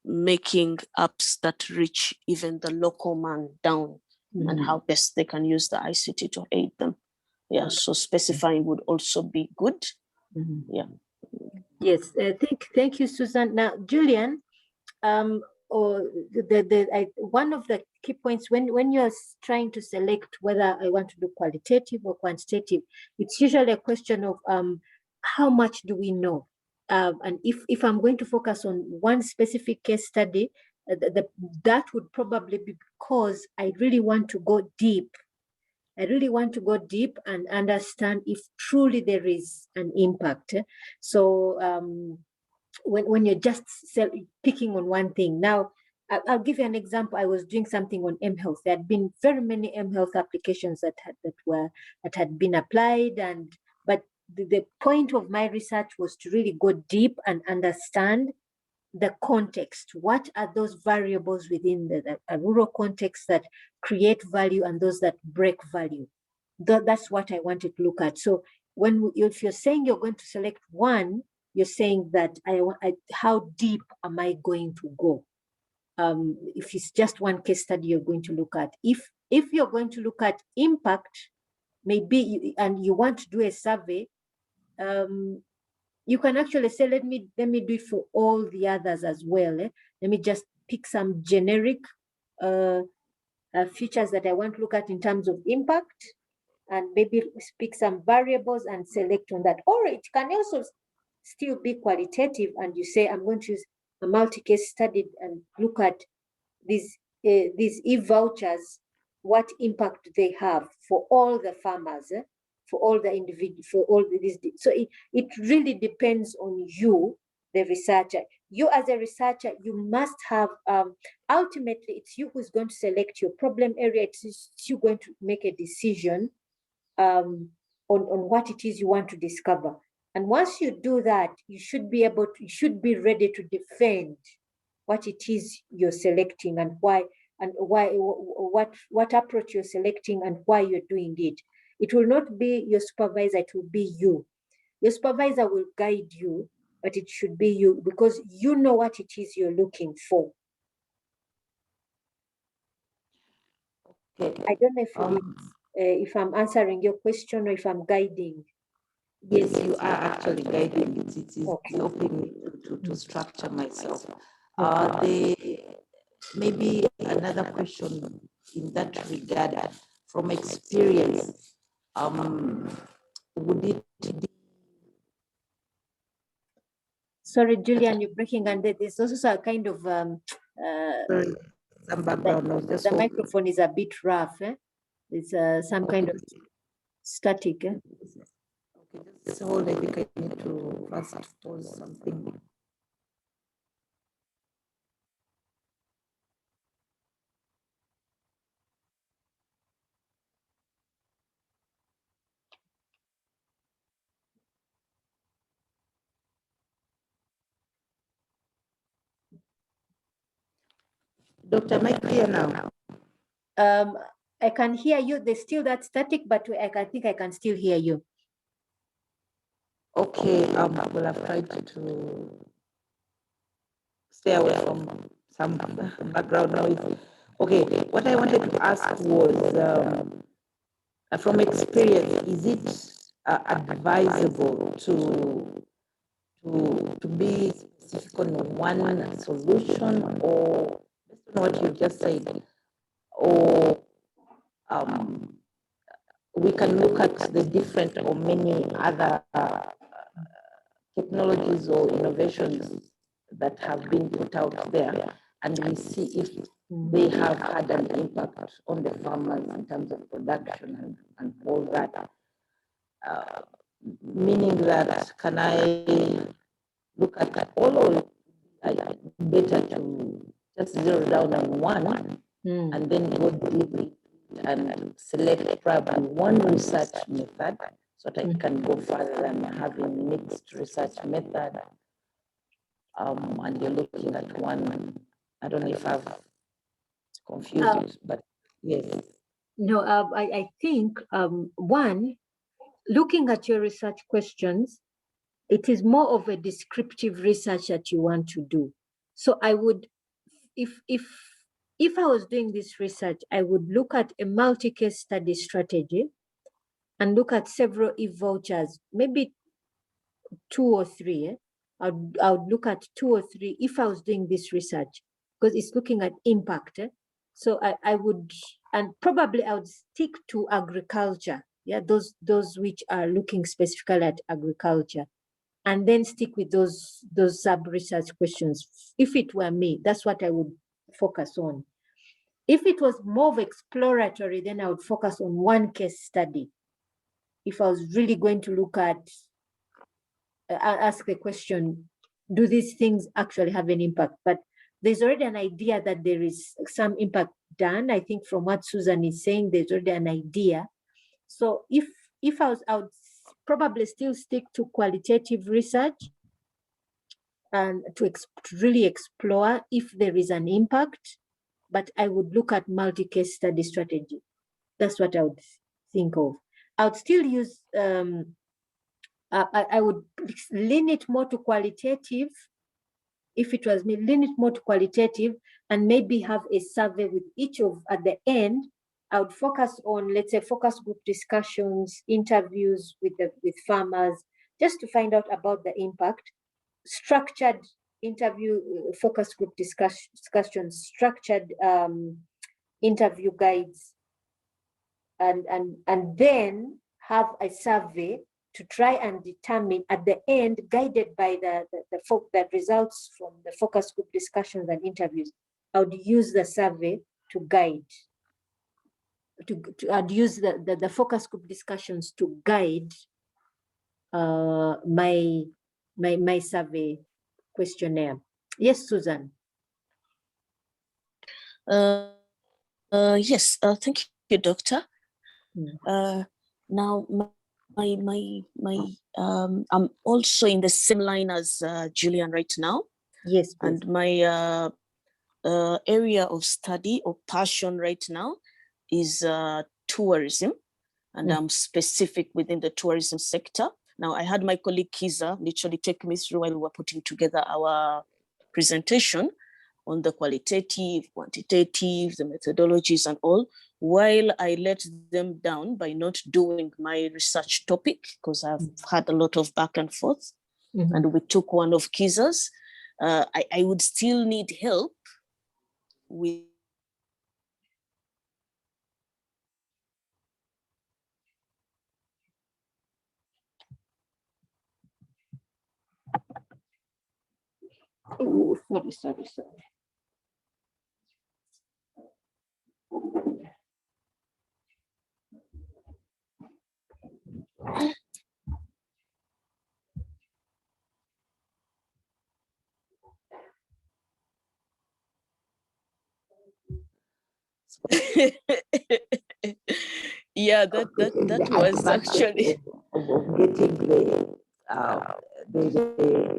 making apps that reach even the local man down and how best they can use the ICT to aid them. Yeah, so specifying would also be good. Yeah. Yes, thank you, Susan. Now, Julian, or one of the key points when you're trying to select whether I want to do qualitative or quantitative, it's usually a question of how much do we know, and if I'm going to focus on one specific case study, that would probably be because I really want to go deep. I really want to go deep and understand if truly there is an impact. So when you're just picking on one thing. Now, I'll give you an example. I was doing something on mHealth. There had been very many mHealth applications that had been applied, but the point of my research was to really go deep and understand the context. What are those variables within the rural context that create value and those that break value? That's what I wanted to look at. So if you're saying you're going to select one, you're saying that how deep am I going to go? If it's just one case study you're going to look at. If you're going to look at impact, maybe and you want to do a survey, you can actually say, let me do it for all the others as well. Let me just pick some generic features that I want to look at in terms of impact, and maybe pick some variables and select on that. Or it can also still be qualitative, and you say, I'm going to use a multi-case study and look at these e-vouchers, what impact they have for all the farmers, for all the individuals, for all these. So it really depends on you, the researcher. you as a researcher, you must have, ultimately, it's you who's going to select your problem area. It's you going to make a decision on what it is you want to discover. And once you do that, you should be ready to defend what it is you're selecting and why, what approach you're selecting and why you're doing it. It will not be your supervisor, it will be you. Your supervisor will guide you, but it should be you, because you know what it is you're looking for. Okay. I don't know if I'm answering your question or if I'm guiding. Yes, you are actually guiding. It is helping me to structure myself. Maybe another question in that regard, from experience, would it be? Sorry, Julian, you're breaking, and there's also a kind of Sorry, some background noise. The microphone is a bit rough. It's some kind of static. Okay, just hold. I think I need to first pause something. Dr. Mike, clear now? I can hear you. There's still that static, but I think I can still hear you. Okay, well, I've tried to stay away from some background noise. Okay, what I wanted to ask was, from experience, is it advisable to be specific on one solution, or based on what you just said, or we can look at the different or many other technologies or innovations that have been put out there, and we see if they have had an impact on the farmers in terms of production and all that. Meaning that, can I look at all, or better to just zero down on one and then go deep and select probably one research method so that I can go further than having mixed research method. And you're looking at one. I don't know if I've confused it, but yes. No, I think one, looking at your research questions, it is more of a descriptive research that you want to do. So I would, if I was doing this research, I would look at a multi-case study strategy and look at several e-vouchers, maybe 2 or 3. I would look at 2 or 3 if I was doing this research, because it's looking at impact. So I would, and probably I would stick to agriculture. Yeah, those which are looking specifically at agriculture, and then stick with those sub-research questions. If it were me, that's what I would focus on. If it was more of exploratory, then I would focus on one case study. If I was really going to look at, ask the question, do these things actually have an impact? But there's already an idea that there is some impact done. I think from what Susan is saying, there's already an idea. So if I would probably still stick to qualitative research and to really explore if there is an impact, but I would look at multi-case study strategy. That's what I would think of. I would still use, I would lean it more to qualitative. If it was me, lean it more to qualitative, and maybe have a survey with each of, at the end, I would focus on, let's say, focus group discussions, interviews with farmers, just to find out about the impact, structured interview, focus group discussions, structured interview guides, and then have a survey to try and determine at the end, guided by the results from the focus group discussions and interviews. I would use the survey to guide. I'd use the focus group discussions to guide my survey questionnaire. Yes, Susan. Yes, thank you, Doctor. Mm. Now, I'm also in the same line as Julian right now. Yes, please. And my area of study or passion right now is tourism, and I'm specific within the tourism sector. Now, I had my colleague Kiza literally take me through while we were putting together our presentation on the qualitative, quantitative, the methodologies and all, while I let them down by not doing my research topic, because I've had a lot of back and forth, and we took one of Kiza's. I would still need help with Oh, sorry. yeah, that was actually getting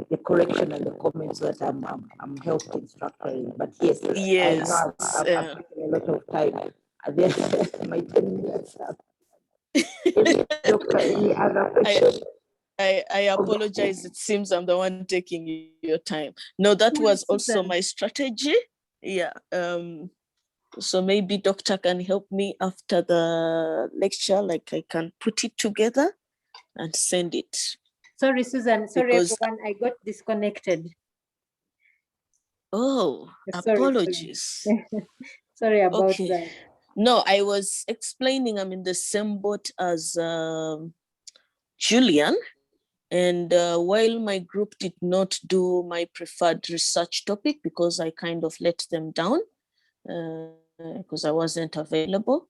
the correction and the comments that I'm helping structuring. But yes, yes. I know I've taken a lot of time. And then my 10 minutes up. Doctor, any other question? I apologize. It seems I'm the one taking your time. No, that was also my strategy. Yeah. So maybe doctor can help me after the lecture, like I can put it together and send it. Sorry, Susan. Sorry, Because, everyone. I got disconnected. Oh, apologies. Sorry about that. No, I was explaining I'm in the same boat as Julian. And while my group did not do my preferred research topic because I kind of let them down because I wasn't available,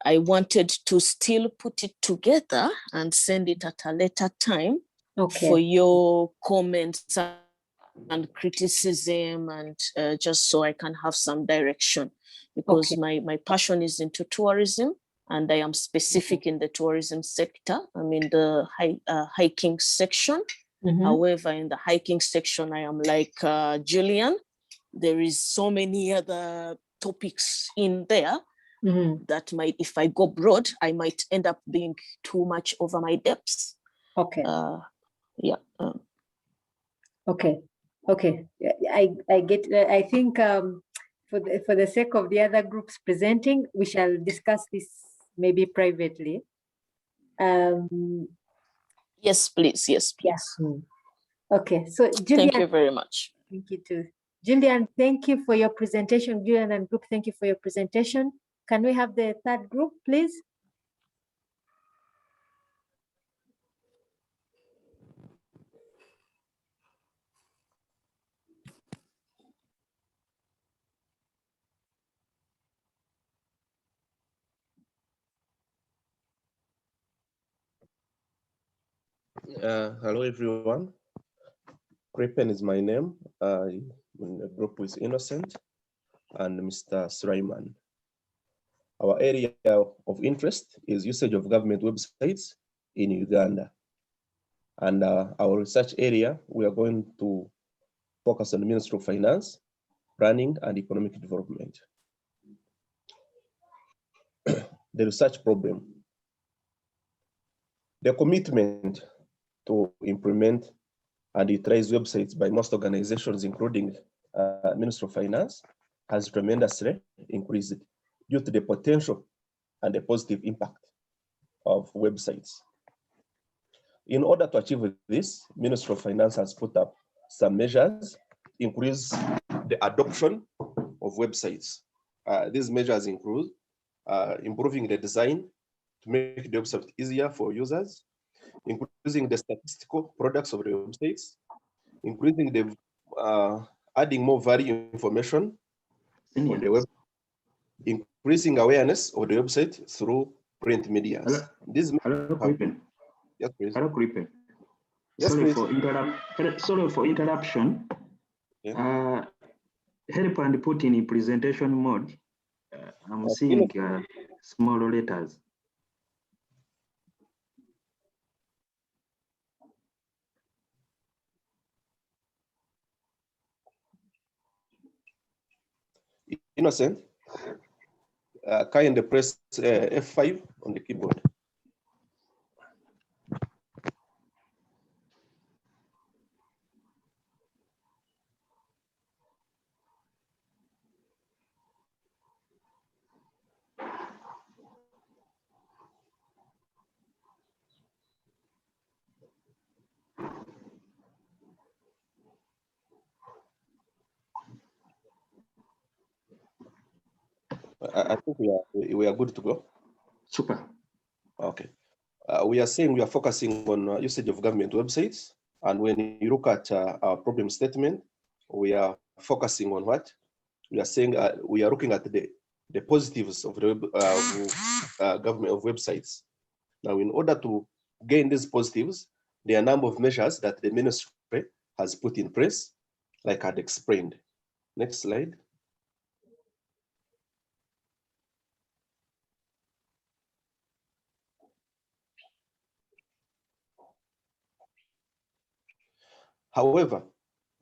I wanted to still put it together and send it at a later time for your comments and criticism, and just so I can have some direction, because my passion is into tourism, and I am specific in the tourism sector. I'm in the hiking section. However, in the hiking section, I am like Julian. There is so many other topics in there that might, if I go broad, I might end up being too much over my depths. Yeah. Okay. I get. I think for the sake of the other groups presenting, we shall discuss this maybe privately. Yes, please. Yes, please. Yeah. Okay. So Julian, thank you very much. Thank you too. Julian, thank you for your presentation. Julian and group, thank you for your presentation. Can we have the third group, please? Hello, everyone. Kripen is my name. In the group with Innocent and Mr. Sulaiman. Our area of interest is usage of government websites in Uganda. And our research area, we are going to focus on the Ministry of Finance, Planning and Economic Development. The research problem. The commitment to implement and utilize websites by most organizations, including Ministry of Finance, has tremendously increased due to the potential and the positive impact of websites. In order to achieve this, Ministry of Finance has put up some measures, increase the adoption of websites. These measures include improving the design to make the website easier for users, increasing the statistical products of the websites, increasing the adding more value information on the web, increasing awareness of the website through print media. Hello, Kripen. Yes, please. Hello, Kripen. Yes, sorry please. sorry for interruption. Yeah. Help and put in presentation mode. I'm seeing small letters. Innocent, kind press F5 on the keyboard. I think we are good to go. Super. Okay. We are saying we are focusing on usage of government websites. And when you look at our problem statement, we are focusing on what? We are saying we are looking at the positives of the government of websites. Now, in order to gain these positives, there are a number of measures that the ministry has put in place, like I had explained. Next slide. However,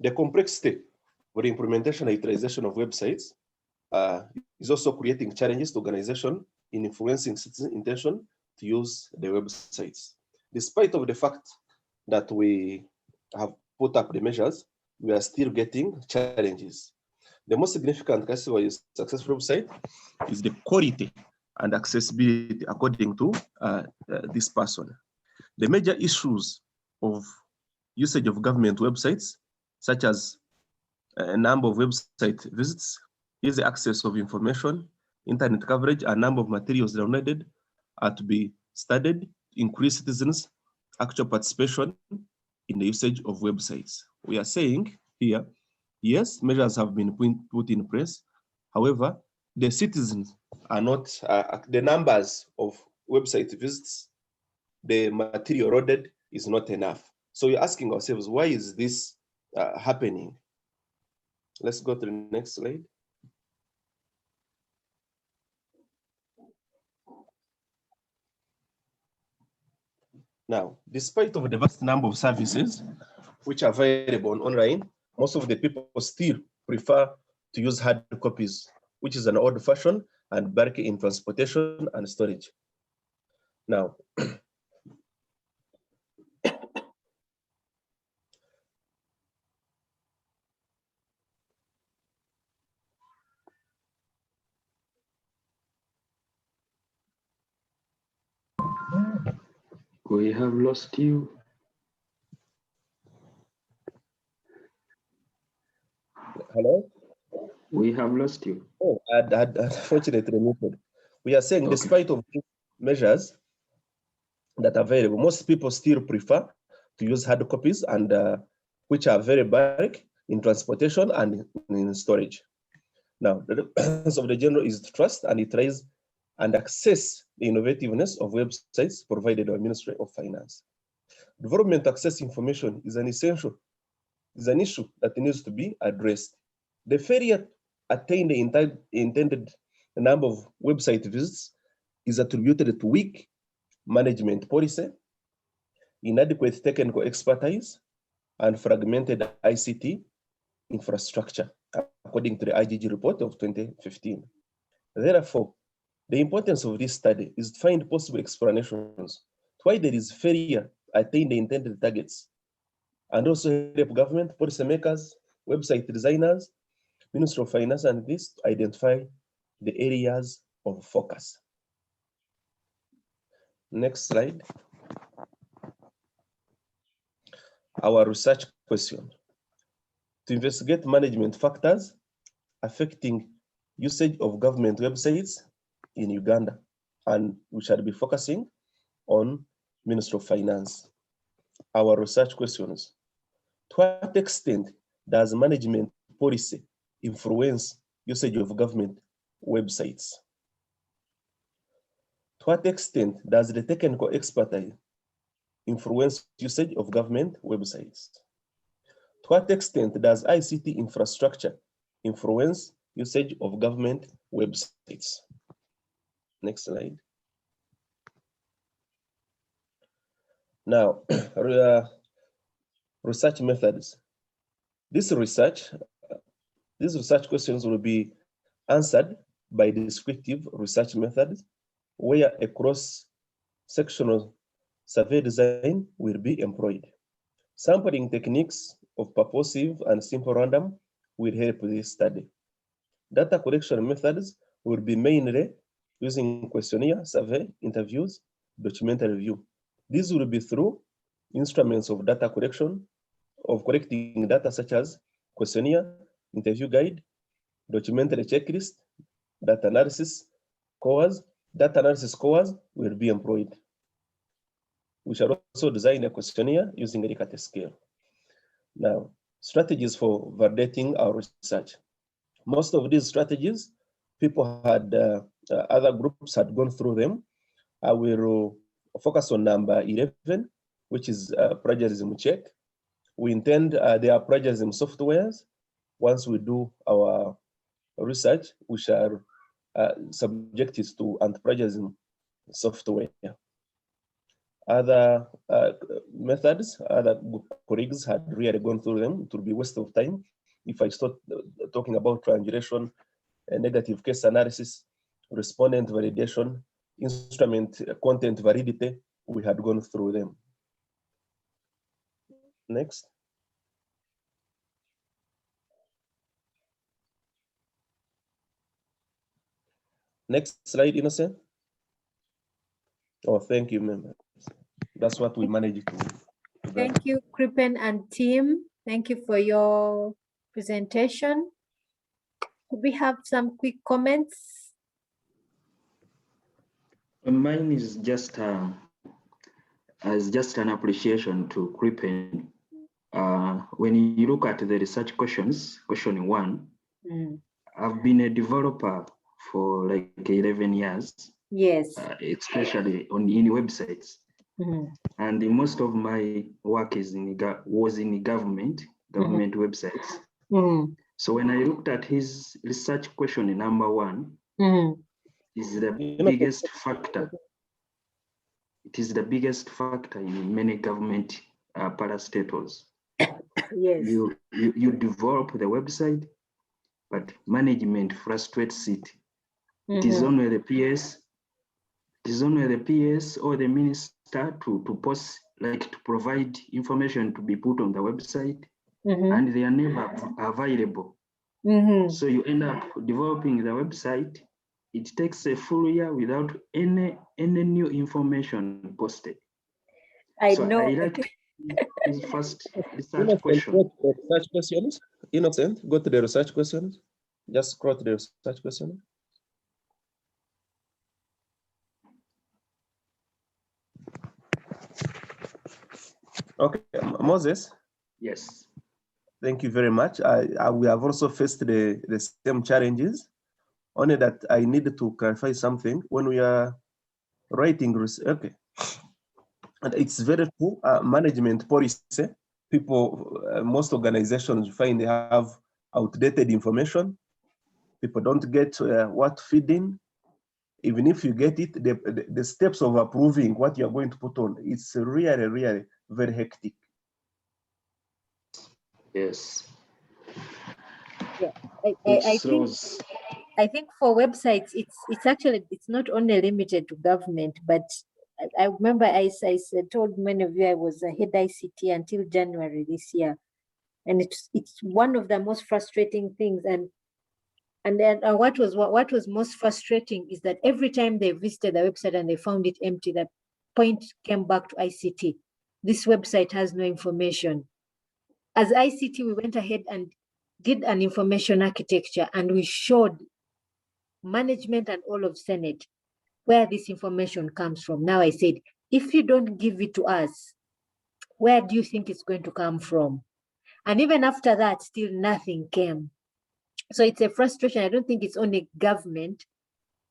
the complexity for the implementation and utilization of websites is also creating challenges to organization in influencing citizen intention to use the websites. Despite of the fact that we have put up the measures, we are still getting challenges. The most significant case for a successful website is the quality and accessibility according to this person. The major issues of usage of government websites, such as a number of website visits, easy access of information, internet coverage, and number of materials downloaded are to be studied, increase citizens' actual participation in the usage of websites. We are saying here, yes, measures have been put in place. However, the citizens are not, the numbers of website visits, the material loaded is not enough. So we're asking ourselves, why is this happening? Let's go to the next slide. Now, despite of the vast number of services which are available online, most of the people still prefer to use hard copies, which is an old fashion and bulky in transportation and storage. Now, We have lost you. hello? We have lost you. Oh, I'd unfortunately muted. We are saying, despite of these measures that are available, most people still prefer to use hard copies and which are very bulky in transportation and in storage. Now, the purpose of the general is to trust and utilize and access the innovativeness of websites provided by the Ministry of Finance. Development access information is an issue that needs to be addressed. The failure to attain the intended number of website visits is attributed to weak management policy, inadequate technical expertise, and fragmented ICT infrastructure, according to the IGG report of 2015. Therefore, the importance of this study is to find possible explanations to why there is failure to attain the intended targets, and also help government, policymakers, website designers, Ministry of Finance, and this to identify the areas of focus. Next slide. Our research question. To investigate management factors affecting usage of government websites in Uganda, and we shall be focusing on Ministry of Finance. Our research questions. To what extent does management policy influence usage of government websites? To what extent does the technical expertise influence usage of government websites? To what extent does ICT infrastructure influence usage of government websites? Next slide. Now, research methods. These research questions will be answered by descriptive research methods, where a cross-sectional survey design will be employed. Sampling techniques of purposive and simple random will help this study. Data collection methods will be mainly using questionnaire, survey, interviews, documentary review. These will be through instruments of data collection, of collecting data such as questionnaire, interview guide, documentary checklist, data analysis scores. Data analysis scores will be employed. We shall also design a questionnaire using a Likert scale. Now, strategies for validating our research. Most of these strategies, people had, other groups had gone through them. I will focus on number 11, which is plagiarism check. We intend there are plagiarism softwares. Once we do our research, we shall subject it to anti-plagiarism software. Other methods, other colleagues had really gone through them. It will be a waste of time if I start talking about triangulation, negative case analysis, respondent validation, instrument content validity. We had gone through them. Next. Next slide, Innocent. Oh, thank you, members. That's what we managed to Thank you, Crippen and team. Thank you for your presentation. Could we have some quick comments? Mine is just as just an appreciation to Crippen. When you look at the research questions, question 1, I've been a developer for like 11 years. Yes. Especially in websites. And most of my work was in government websites. So when I looked at his research question number 1, is the biggest factor. It is the biggest factor in many government parastatals. Yes. You develop the website, but management frustrates it. It is only the PS. It is only the PS or the minister to post, like to provide information to be put on the website, and they are never available. So you end up developing the website. It takes a full year without any new information posted. I know. I like his first research question. Research questions. Innocent, go to the research questions. Just scroll to the research question. Okay, Moses. Yes. Thank you very much. We have also faced the same challenges, only that I needed to clarify something when we are writing. Okay, and it's very true. Management policy, people, most organizations find they have outdated information. People don't get what feeding. Even if you get it, the steps of approving what you're going to put on, it's really, really very hectic. Yes. Yeah, I think for websites, it's actually, it's not only limited to government, but I remember I told many of you I was a head ICT until January this year, and it's one of the most frustrating things. And then what was most frustrating is that every time they visited the website and they found it empty, that point came back to ICT. This website has no information. As ICT, we went ahead and did an information architecture, and we showed management and all of Senate where this information comes from. Now I said, if you don't give it to us, where do you think it's going to come from? And even after that, still nothing came. So it's a frustration. I don't think it's only government.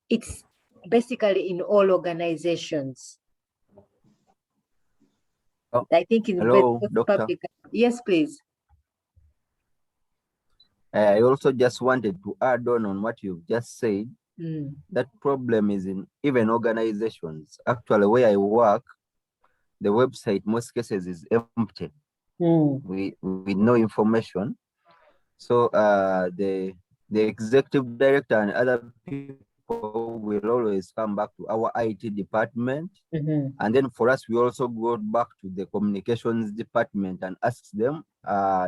It's basically in all organizations. I think in Hello, both Doctor. public. Yes, please. I also just wanted to add on what you've just said. That problem is in even organizations. Actually, where I work, the website most cases is empty. With no information. So the executive director and other people will always come back to our IT department. And then for us, we also go back to the communications department and ask them,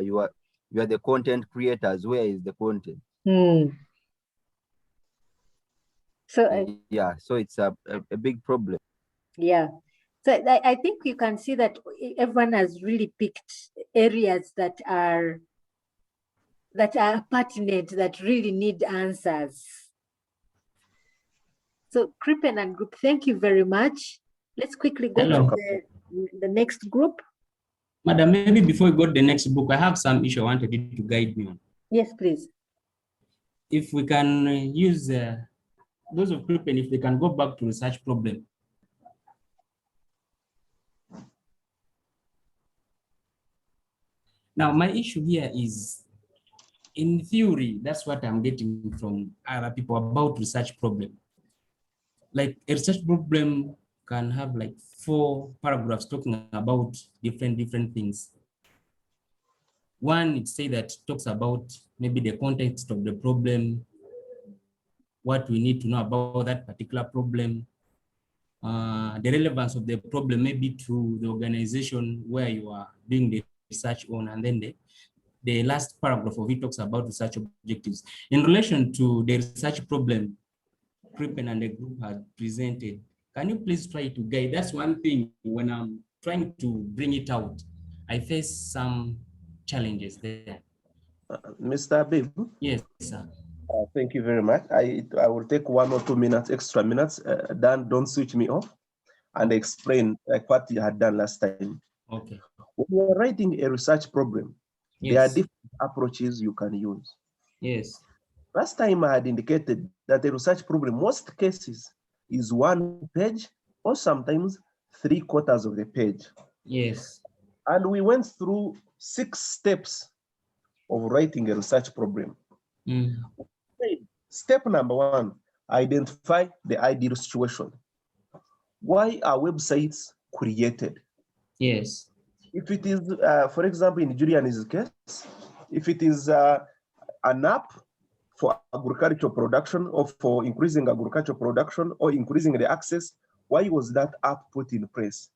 you are the content creators, where is the content? So yeah, so it's a big problem. Yeah. So I think you can see that everyone has really picked areas that are pertinent, that really need answers. So Crippen and group, thank you very much. Let's quickly go to the next group. Madam, maybe before we go to the next book, I have some issue I wanted you to guide me on. Yes, please. If we can use those of Crippen, if they can go back to research problem. Now, my issue here is, in theory, that's what I'm getting from other people about research problem. Like a research problem can have like 4 paragraphs talking about different things. One, it say that talks about maybe the context of the problem, what we need to know about that particular problem, the relevance of the problem maybe to the organization where you are doing the research on, and then the last paragraph of it talks about research objectives. In relation to the research problem Crippen and the group had presented, can you please try to guide? That's one thing when I'm trying to bring it out, I face some challenges there. Mr. Abib? Yes, sir. Thank you very much. I will take 1 or 2 minutes, extra minutes. Dan, don't switch me off, and explain like what you had done last time. Okay. When you're writing a research problem, yes, there are different approaches you can use. Yes. Last time I had indicated that the research problem, most cases, is 1 page or sometimes 3/4 of the page. Yes. And we went through 6 steps of writing a research problem. Step number 1, identify the ideal situation. Why are websites created? Yes. If it is, for example, in Julian's case, if it is an app for agricultural production or for increasing agricultural production or increasing the access, why was that app put in place?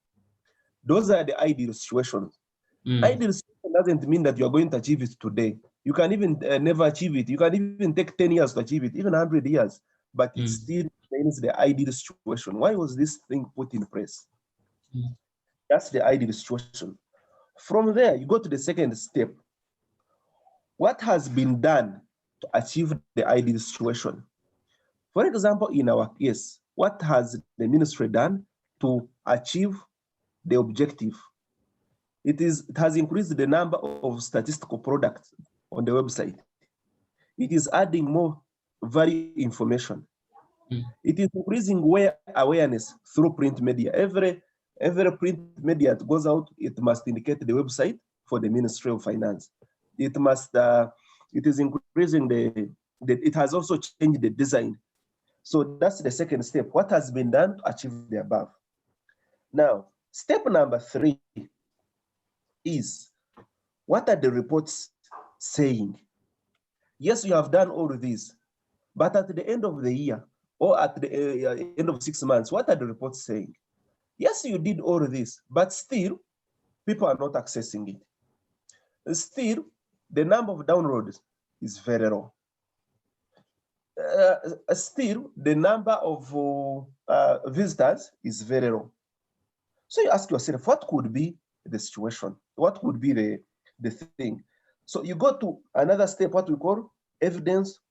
Those are the ideal situations. Ideal situation doesn't mean that you're going to achieve it today. You can even never achieve it. You can even take 10 years to achieve it, even 100 years, but it still remains the ideal situation. Why was this thing put in place? That's the ideal situation. From there, you go to the second step. What has been done to achieve the ideal situation? For example, in our case, what has the ministry done to achieve the objective? It has increased the number of statistical products on the website. It is adding more value information. It is increasing awareness through print media. Every print media that goes out, it must indicate the website for the Ministry of Finance. It must, it is increasing it has also changed the design. So that's the second step. What has been done to achieve the above? Now, step number 3 is, what are the reports saying? Yes, you have done all of this, but at the end of the year or at the end of 6 months, what are the reports saying? Yes, you did all of this, but still, people are not accessing it. Still, the number of downloads is very low. Still, the number of visitors is very low. So you ask yourself, what could be the situation? What would be the thing? So you go to another step, what we call evidence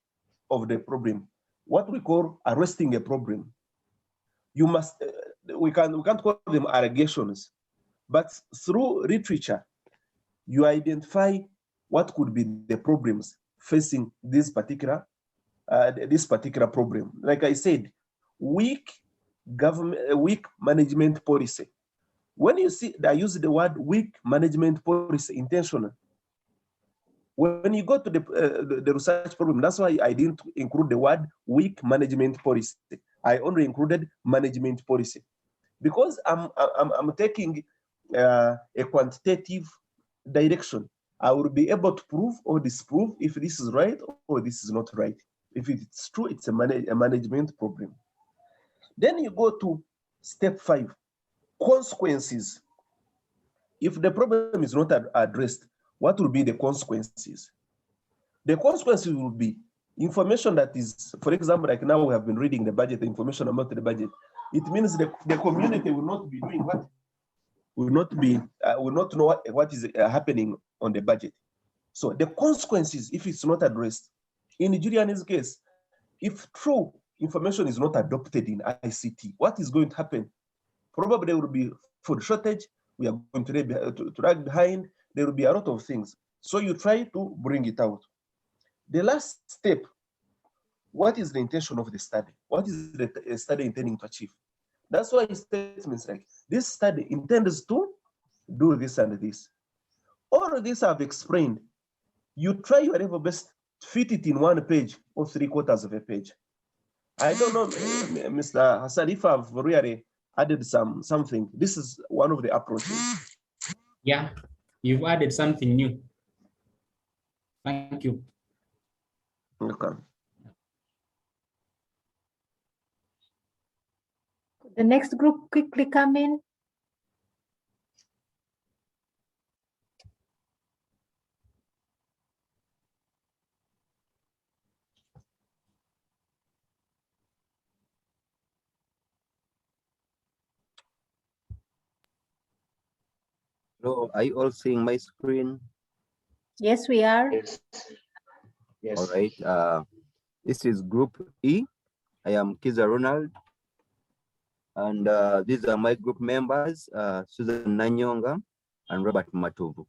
of the problem, what we call arresting a problem. You must, we can't call them allegations, but through literature, you identify what could be the problems facing this particular problem. Like I said, weak management policy, When you see that I use the word weak management policy intentional, when you go to the research problem, that's why I didn't include the word weak management policy. I only included management policy because I'm taking a quantitative direction. I will be able to prove or disprove if this is right or this is not right. If it's true, it's a management problem. Then you go to step 5, consequences. If the problem is not addressed, what will be the consequences? The consequences will be information that is, for example, like now we have been reading the budget, the information about the budget. It means the community will not be doing what? Will not know what is happening on the budget. So the consequences, if it's not addressed, in Julian's case, if true information is not adopted in ICT, what is going to happen? Probably there will be food shortage. We are going to lag behind. There will be a lot of things. So you try to bring it out. The last step, what is the intention of the study? What is the study intending to achieve? That's why statements like this study intends to do this and this. All of this I've explained. You try your level best to fit it in 1 page or 3/4 of a page. I don't know, Mr. Hassan, if I've really added something. This is one of the approaches. Yeah, you've added something new. Thank you. Okay. The next group quickly come in. Hello, are you all seeing my screen? Yes, we are. Yes. Yes. All right. This is Group E. I am Kiza Ronald. And these are my group members, Susan Nanyonga and Robert Matuvu.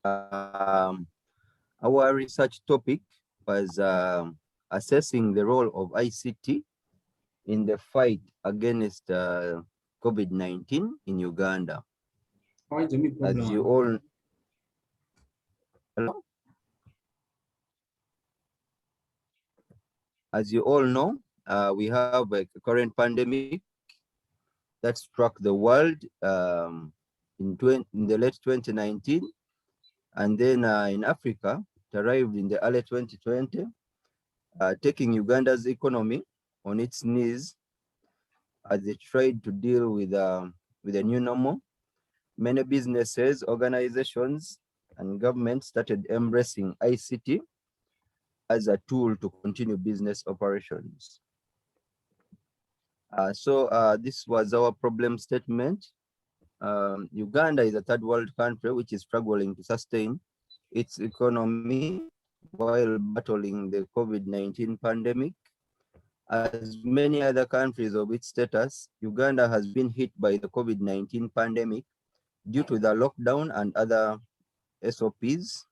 Our research topic was assessing the role of ICT in the fight against COVID-19 in Uganda. As you all, hello? As you all know, we have a current pandemic that struck the world in the late 2019, and then in Africa, it arrived in the early 2020, taking Uganda's economy on its knees as they tried to deal with a new normal. Many businesses, organizations, and governments started embracing ICT as a tool to continue business operations. So this was our problem statement. Uganda is a third world country which is struggling to sustain its economy while battling the COVID-19 pandemic. As many other countries of its status, Uganda has been hit by the COVID-19 pandemic due to the lockdown and other SOPs.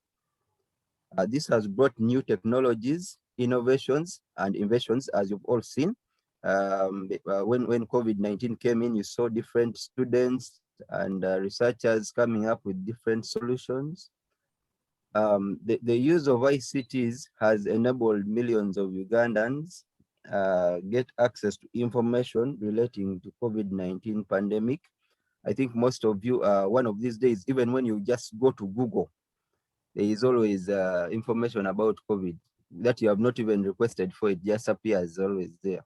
This has brought new technologies, innovations, and inventions, as you've all seen. When COVID-19 came in, you saw different students and researchers coming up with different solutions. The use of ICTs has enabled millions of Ugandans get access to information relating to COVID-19 pandemic. I think most of you, one of these days, even when you just go to Google, there is always information about COVID that you have not even requested for, it just appears always there.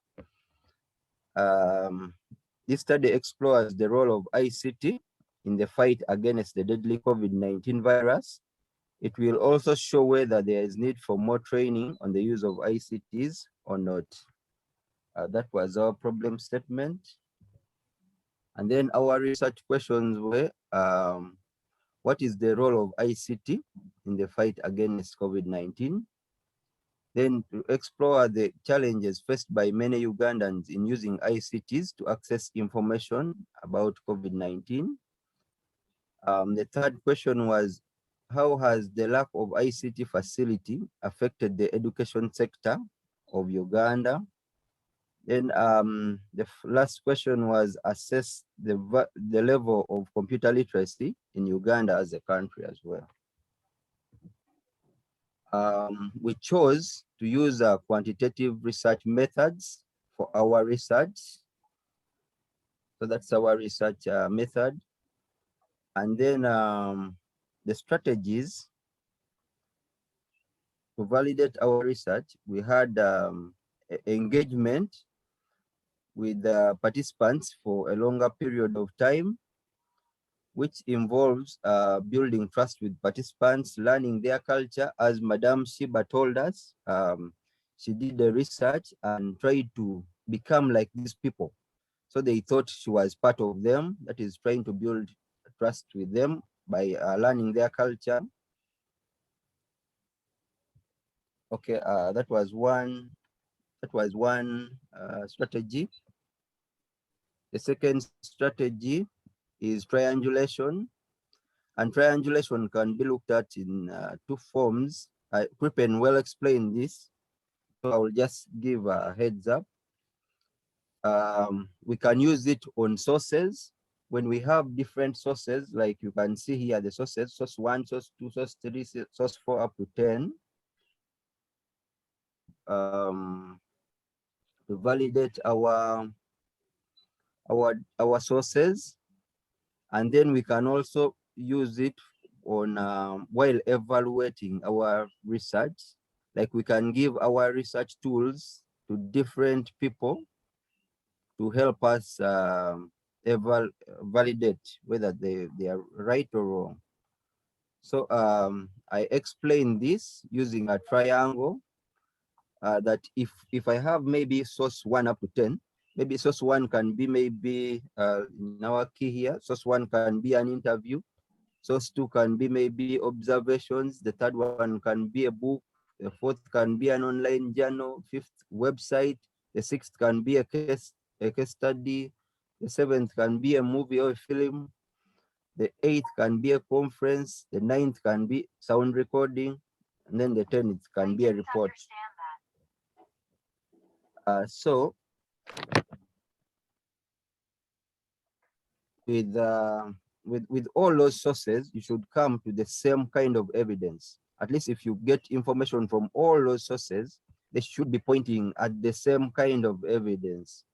This study explores the role of ICT in the fight against the deadly COVID-19 virus. It will also show whether there is need for more training on the use of ICTs or not. That was our problem statement. And then our research questions were, what is the role of ICT in the fight against COVID-19? Then to explore the challenges faced by many Ugandans in using ICTs to access information about COVID-19. The third question was, how has the lack of ICT facility affected the education sector of Uganda? Then the last question was assess the level of computer literacy in Uganda as a country as well. We chose to use quantitative research methods for our research. So that's our research method. And then the strategies to validate our research, we had engagement with the participants for a longer period of time, which involves building trust with participants, learning their culture. As Madame Shiba told us, she did the research and tried to become like these people. So they thought she was part of them, that is trying to build trust with them by learning their culture. Okay, that was one strategy. The second strategy is triangulation, and triangulation can be looked at in two forms. Crippen well explained this, so I will just give a heads up. We can use it on sources. When we have different sources, like you can see here, the sources, source 1, source 2, source 3, source 4, up to 10. To validate our sources, and then we can also use it on while evaluating our research. Like we can give our research tools to different people to help us validate whether they are right or wrong. So I explained this using a triangle that if I have maybe source 1 up to 10, maybe source 1 can be maybe in our key here, source 1 can be an interview, source 2 can be maybe observations, the third one can be a book, the fourth can be an online journal, fifth website, the sixth can be a case study, the seventh can be a movie or a film, the eighth can be a conference, the ninth can be sound recording, and then the 10th can be a report. So with all those sources, you should come to the same kind of evidence. At least if you get information from all those sources, they should be pointing at the same kind of evidence.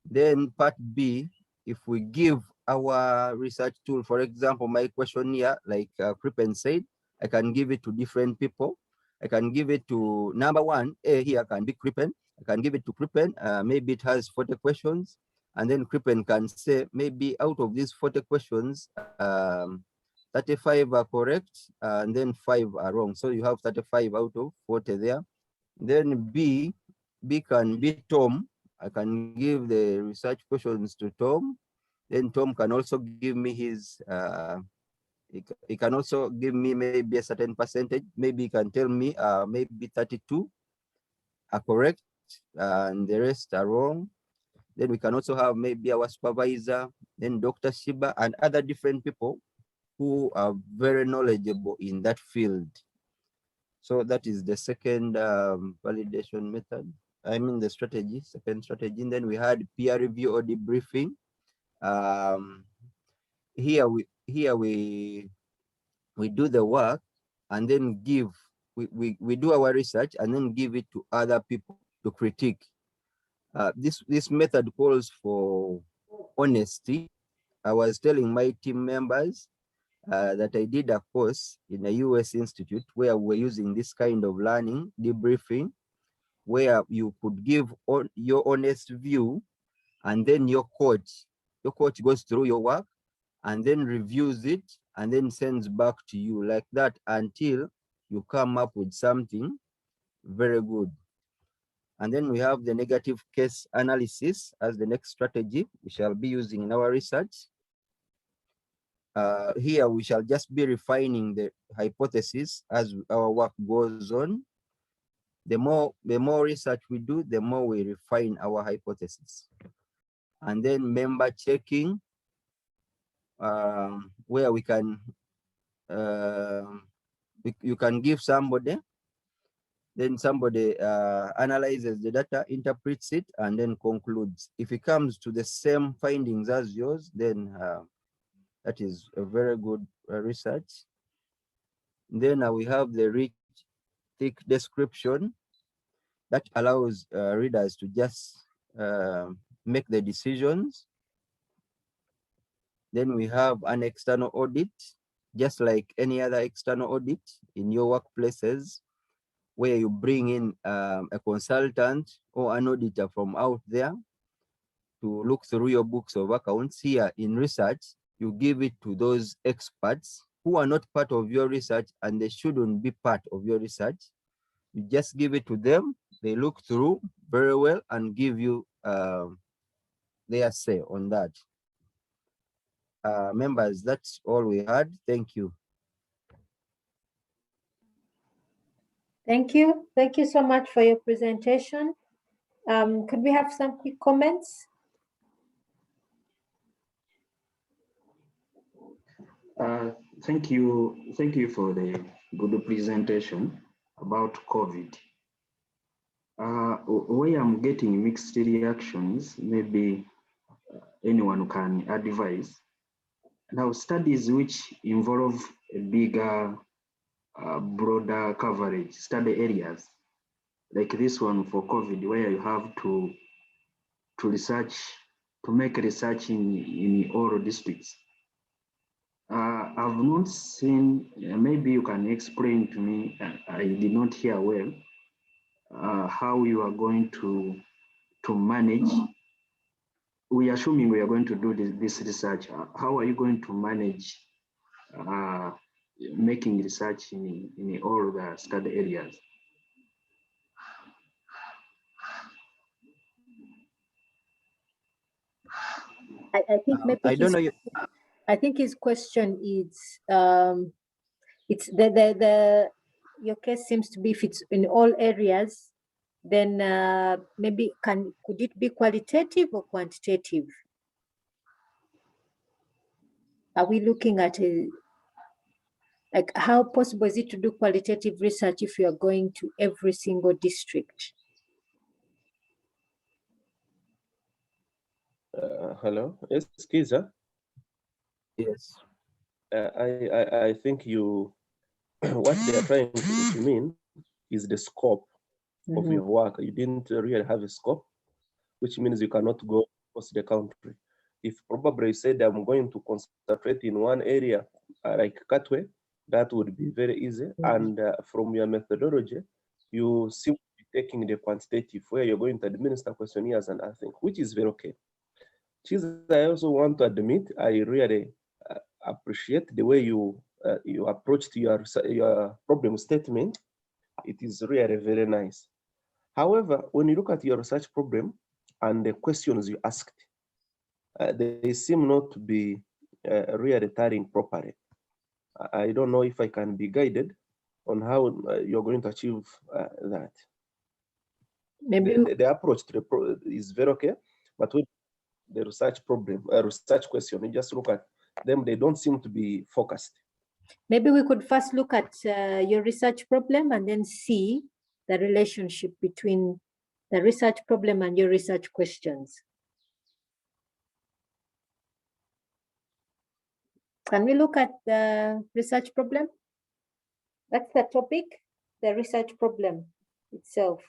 Then part B, if we give our research tool, for example, my questionnaire, like Crippen said, I can give it to different people. I can give it to number 1, A here can be Crippen. I can give it to Crippen, maybe it has 40 questions. And then Crippen can say, maybe out of these 40 questions, 35 are correct, and then 5 are wrong. So you have 35 out of 40 there. Then B can be Tom. I can give the research questions to Tom. Then Tom can also give me his, he can also give me maybe a certain percentage. Maybe he can tell me maybe 32 are correct, and the rest are wrong. Then we can also have maybe our supervisor, then Dr. Shiba, and other different people who are very knowledgeable in that field. So that is the second validation method. I mean the strategy, second strategy. And then we had peer review or debriefing. Here we do the work and then we do our research and then give it to other people to critique. This method calls for honesty. I was telling my team members that I did a course in a US institute where we're using this kind of learning, debriefing, where you could give your honest view, and then your coach goes through your work and then reviews it and then sends back to you like that until you come up with something very good. And then we have the negative case analysis as the next strategy we shall be using in our research. Here we shall just be refining the hypothesis as our work goes on. The more research we do, the more we refine our hypothesis. And then member checking, where we can you can give somebody, then somebody analyzes the data, interprets it, and then concludes. If it comes to the same findings as yours, then that is a very good research. Then we have the rich, thick description that allows readers to just make the decisions. Then we have an external audit, just like any other external audit in your workplaces, where you bring in a consultant or an auditor from out there to look through your books of accounts. Here in research, you give it to those experts who are not part of your research and they shouldn't be part of your research. You just give it to them, they look through very well and give you their say on that. Members, that's all we had. Thank you. Thank you. Thank you so much for your presentation. Could we have some quick comments? Thank you for the good presentation about COVID. Where I'm getting mixed reactions, maybe anyone can advise. Now, studies which involve a bigger, broader coverage, study areas, like this one for COVID, where you have to make research in all districts. I've not seen, maybe you can explain to me, I did not hear well, how you are going to manage. We are assuming we are going to do this research. How are you going to manage making research in all the study areas? I think maybe I don't know. I think his question is it's your case seems to be if it's in all areas, then maybe could it be qualitative or quantitative? Are we looking at like how possible is it to do qualitative research if you are going to every single district? Hello, yes, Kiza. Yes. I think you what they are trying to mean is the scope of your work. You didn't really have a scope, which means you cannot go across the country. If probably you said I'm going to concentrate in one area like Katwe, that would be very easy. And from your methodology, you seem to be taking the quantitative where you're going to administer questionnaires and I think, which is very okay. I also want to admit, I really appreciate the way you approached your problem statement. It is really very nice. However, when you look at your research problem and the questions you asked, they seem not to be really tiring properly. I don't know if I can be guided on how you're going to achieve that. Maybe the approach to is very okay, but with the research problem, research question, you just look at them, they don't seem to be focused. Maybe we could first look at your research problem and then see the relationship between the research problem and your research questions. Can we look at the research problem? That's the topic, the research problem itself.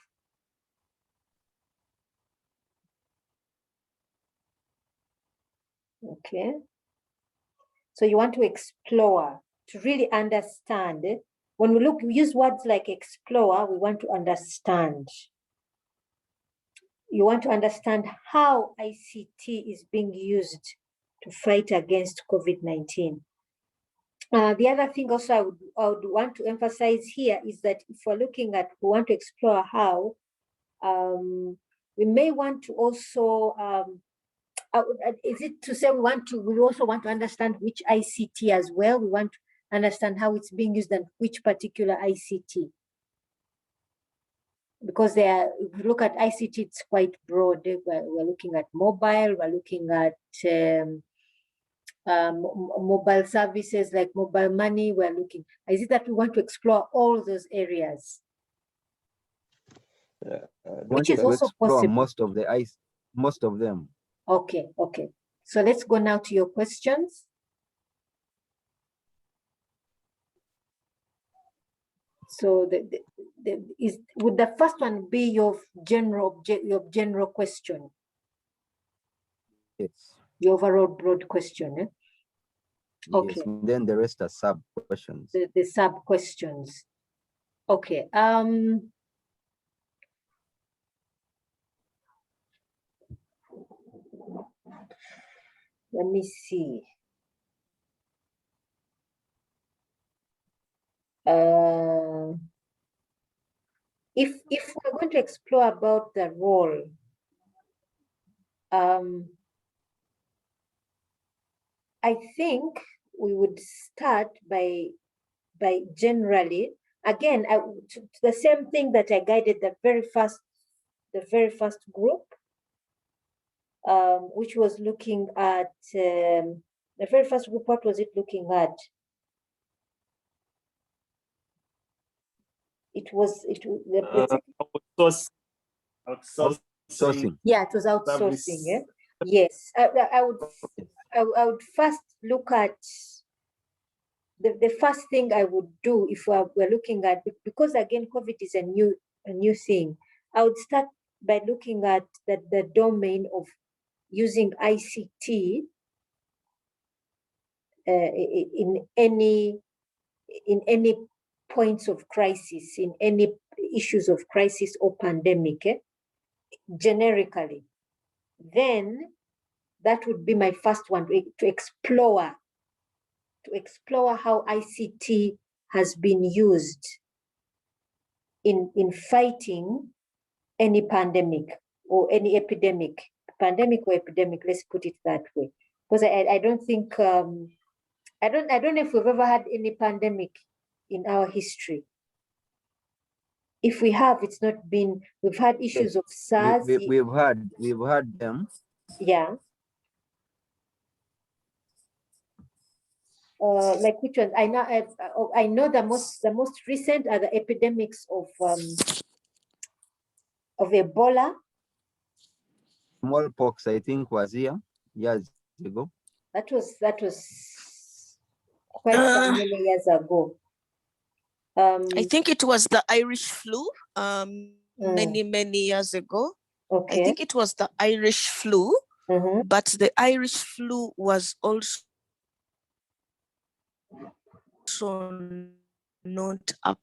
Okay. So you want to explore, to really understand. When we use words like explore, we want to understand. You want to understand how ICT is being used to fight against COVID-19. The other thing also I would want to emphasize here is that if we're looking at, we want to explore how, we may want to also, is it to say we also want to understand which ICT as well? We want to understand how it's being used and which particular ICT. Because if you look at ICT, it's quite broad. We're looking at mobile, we're looking at mobile services like mobile money. We're looking, is it that we want to explore all those areas? Which is also possible. Most of them. Okay, okay. So let's go now to your questions. So would the first one be your general question? Yes. Your overall broad question, eh? Okay. Yes, then the rest are sub questions. The sub questions. Okay. Let me see. If we're going to explore about the role, I think we would start by generally, again, the same thing that I guided the very first group, which was looking at the very first group. What was it looking at? It was outsourcing. Yeah, it was outsourcing. Eh? Yes, I would first look at the first thing I would do if we're looking at, because again COVID is a new thing. I would start by looking at the domain of using ICT in any points of crisis, in any issues of crisis or pandemic, generically. Then that would be my first one, to explore how ICT has been used in fighting any pandemic or any epidemic, let's put it that way. Because I don't think I don't know if we've ever had any pandemic in our history. If we have, it's not been, we've had issues of SARS. We've had them. Yeah. Like which one? I know the most recent are the epidemics of Ebola. Smallpox, I think, was here years ago. That was quite many years ago. I think it was the Irish flu many years ago. Okay. I think it was the Irish flu, but the Irish flu was also not a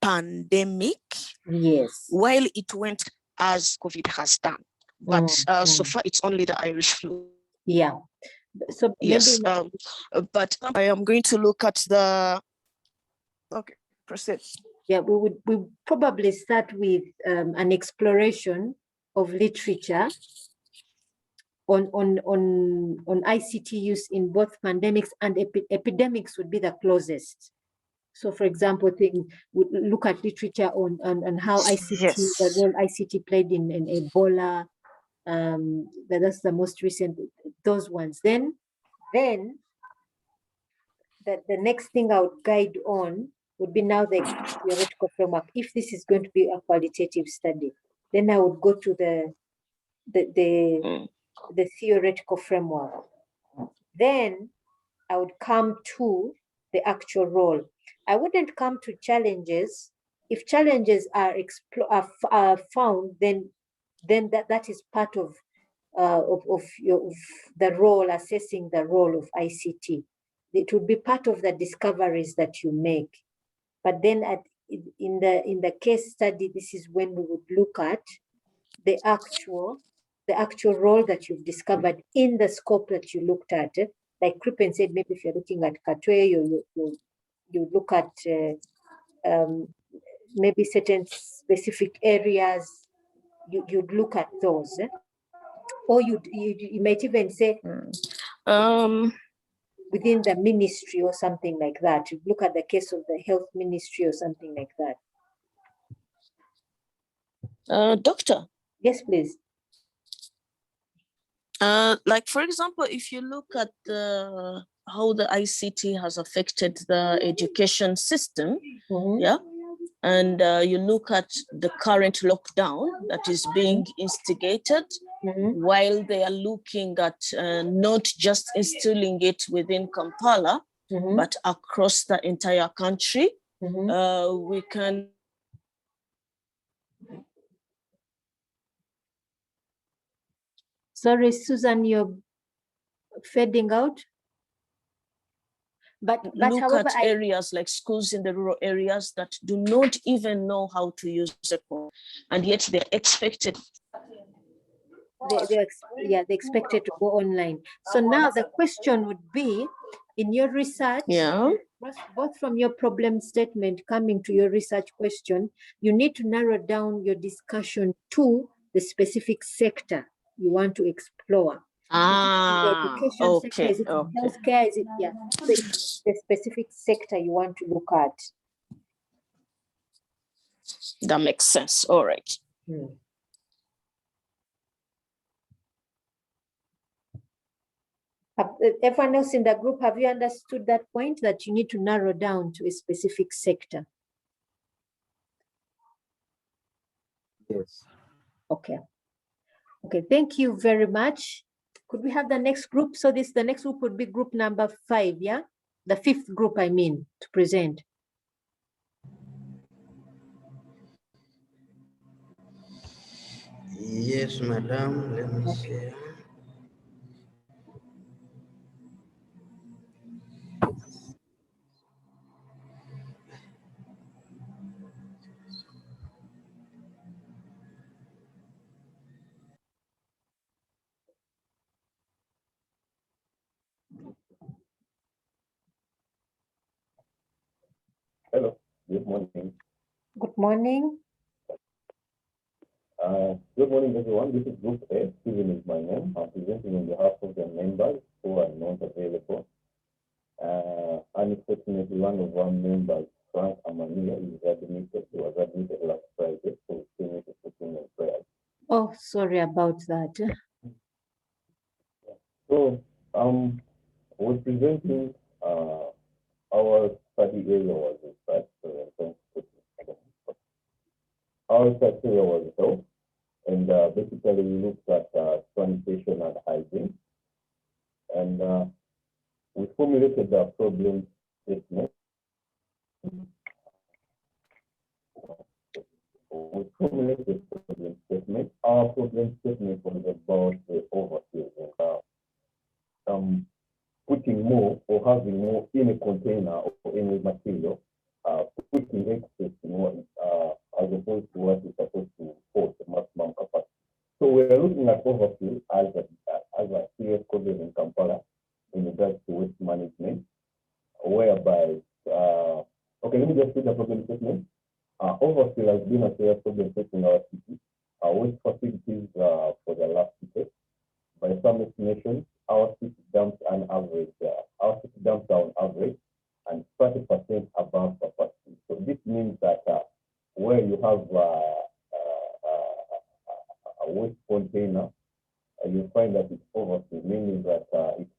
pandemic. Yes. While it went as COVID has done. But so far, it's only the Irish flu. Yeah. So yes, but I am going to look at the. Okay, proceed. Yeah, we probably start with an exploration of literature on ICT use in both pandemics and epidemics would be the closest. So, for example, would look at literature on how ICT, the role ICT played in Ebola. That's the most recent, those ones. Then the next thing I would guide on would be now the theoretical framework. If this is going to be a qualitative study, then I would go to the theoretical framework. Then I would come to the actual role. I wouldn't come to challenges. If challenges are found, then that is part of the role, assessing the role of ICT. It would be part of the discoveries that you make. But then in the case study, this is when we would look at the actual role that you've discovered in the scope that you looked at. Like Crippen said, maybe if you're looking at Katwe, you look at maybe certain specific areas, you'd look at those. Or you might even say within the ministry or something like that. You look at the case of the health ministry or something like that. Doctor? Yes, please. Like, for example, if you look at how the ICT has affected the education system, yeah, and you look at the current lockdown that is being instigated, while they are looking at not just instilling it within Kampala, but across the entire country, we can. Sorry, Susan, you're fading out. But look however, at areas like schools in the rural areas that do not even know how to use the phone, and yet they're expected. They're expected to go online. So now the question would be, in your research, both from your problem statement coming to your research question, you need to narrow down your discussion to the specific sector you want to explore. The education sector, is it healthcare? Is it, so it's the specific sector you want to look at. That makes sense. All right. Everyone else in the group, have you understood that point, that you need to narrow down to a specific sector? Yes. Okay. Okay, thank you very much. Could we have the next group? So the next group would be group number 5, yeah? The 5th group, I mean, to present. Yes, madam. Let me see. Hello, good morning. Good morning. Good morning, everyone. This is Group A. Stephen is my name. I'm presenting on behalf of the members who are not available. Unfortunately, one of our members, Frank Amania, is admitted. He was admitted last Friday, so we still need to put him in prayer. Oh, sorry about that. So, we're presenting our study area was research. Our research area was health, and basically we looked at sanitation and hygiene, and we formulated the problem statement. We formulated the problem statement. Our problem statement was about the overfill and putting more or having more in a container or in a material, putting excess in what as opposed to what is supposed to hold the maximum capacity. So we're looking at overfill as a serious problem in Kampala in regards to waste management, whereby okay, let me just read the problem statement. Overfill has been a serious problem facing our city. Waste facilities for the last decade. By some estimations, our city dumps on average, our city dumps are on average and 30% above capacity. So this means that where you have a waste container, you find that it's overfilled, meaning that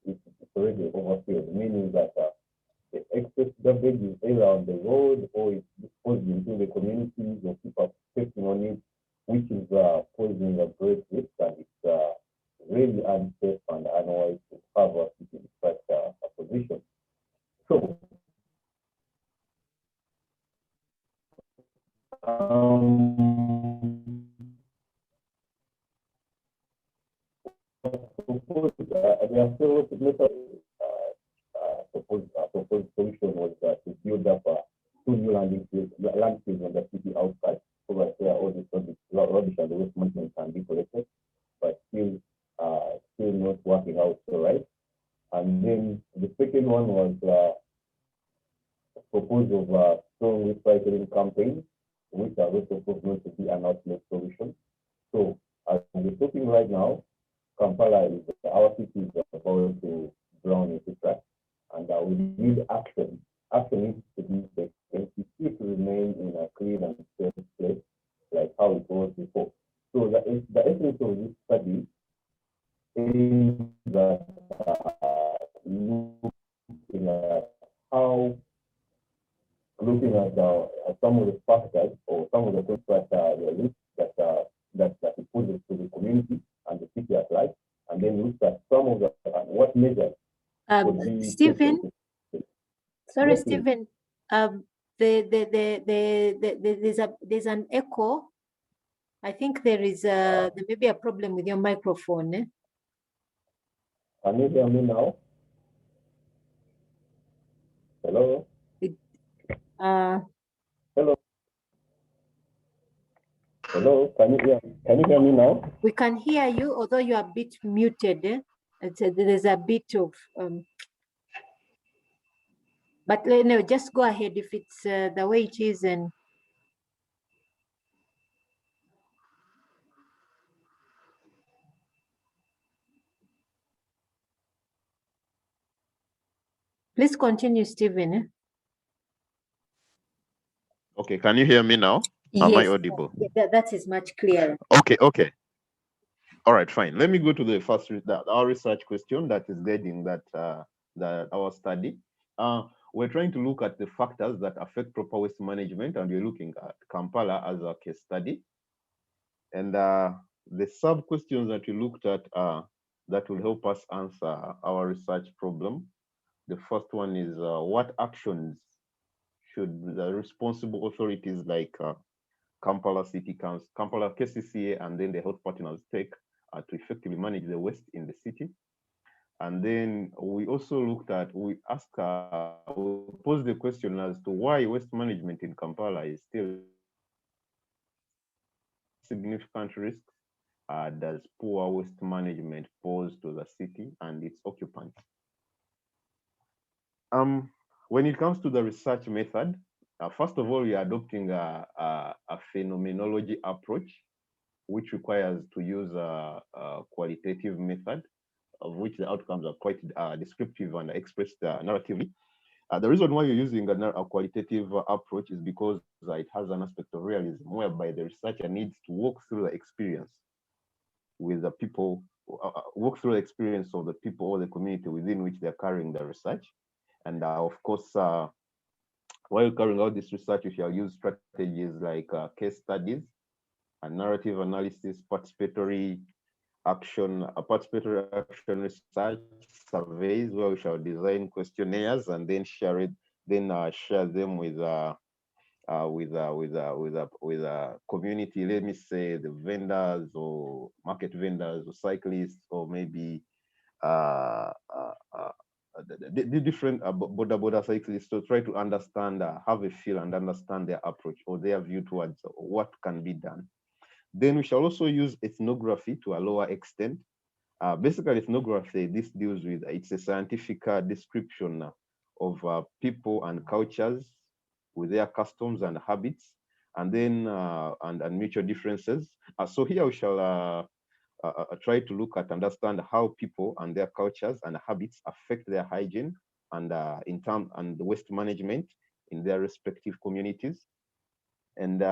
it's already overfilled, meaning that the excess garbage is either on the road or it's disposed into the communities or people are stepping on it, which is posing a great risk, and it's really unsafe and unwise to have a city in such a position. So, there are several proposed solution was to build up 2 new landfills on the city outside, so that where all this rubbish and the waste management can be collected, but still not working out so right. And then the second one was proposal of a strong recycling campaign, which are also proposed to be an outlet solution. So as we're talking right now, Kampala is our city is about to drown into trash, and we need action. Action needs to be taken to remain in a clean and safe place, like how it was before. So the essence of this study aims at looking at how, some of the factors or some of the things that the risk that it poses to the community and the city at large, and then look at some of the what measures could be Stephen, taken. sorry, Yes, please. Stephen, there's an echo. I think there may be a problem with your microphone. Eh? Can you hear me now? Hello? Hello? Hello, can you hear me now? We can hear you, although you are a bit muted. Eh? There's a bit of, but no, just go ahead if it's the way it is. And please continue, Stephen. Eh? Okay, can you hear me now? Am I audible? That is much clearer. Okay. All right, fine. Let me go to the first our research question that is guiding that our study. We're trying to look at the factors that affect proper waste management, and we're looking at Kampala as a case study. And the sub questions that we looked at that will help us answer our research problem. The first one is what actions should the responsible authorities like Kampala City Council, Kampala KCCA, and then the health partners take to effectively manage the waste in the city. And then we also looked at, we posed the question as to why waste management in Kampala is still significant risk. Does poor waste management pose to the city and its occupants? When it comes to the research method, first of all, we are adopting a phenomenology approach, which requires to use a qualitative method, of which the outcomes are quite descriptive and expressed narratively. The reason why you're using a qualitative approach is because it has an aspect of realism, whereby the researcher needs to walk through the experience with the people, walk through the experience of the people or the community within which they're carrying the research. And of course, while carrying out this research, we shall use strategies like case studies, and narrative analysis, participatory action research, surveys, where we shall design questionnaires and then share them with a community. Let me say the vendors or market vendors or cyclists, or maybe the different border cyclists, to try to understand, have a feel and understand their approach or their view towards what can be done. Then we shall also use ethnography to a lower extent. Basically, ethnography, this deals with, it's a scientific description of people and cultures with their customs and habits, and then and mutual differences. So here we shall try to look at, understand how people and their cultures and habits affect their hygiene and and the waste management in their respective communities. And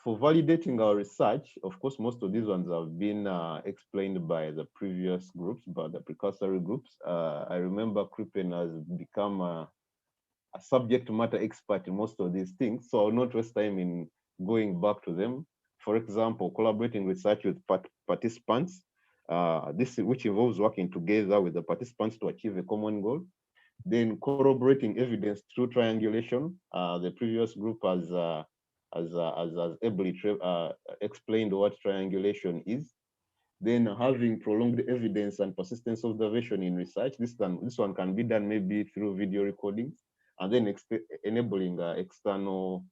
for validating our research, of course, most of these ones have been explained by the previous groups, by the precursory groups. I remember Crippen has become a subject matter expert in most of these things, so I'll not waste time in going back to them. For example, collaborating research with participants, which involves working together with the participants to achieve a common goal. Then corroborating evidence through triangulation. The previous group has ably explained what triangulation is. Then having prolonged evidence and persistence observation in research. This one can be done maybe through video recordings, and then enabling external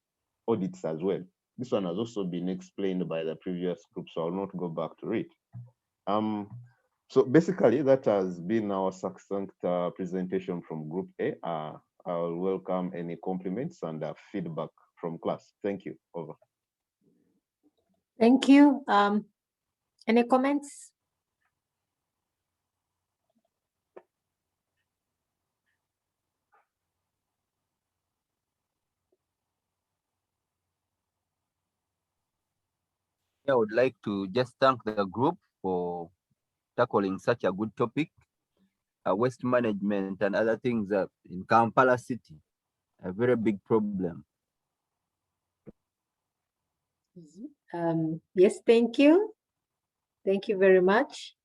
audits as well. This one has also been explained by the previous group, so I'll not go back to it. So basically, that has been our succinct presentation from Group A. I'll welcome any compliments and feedback from class. Thank you. Over. Thank you. Any comments? I would like to just thank the group for tackling such a good topic. Waste management and other things in Kampala City, a very big problem. Yes, thank you. Thank you very much.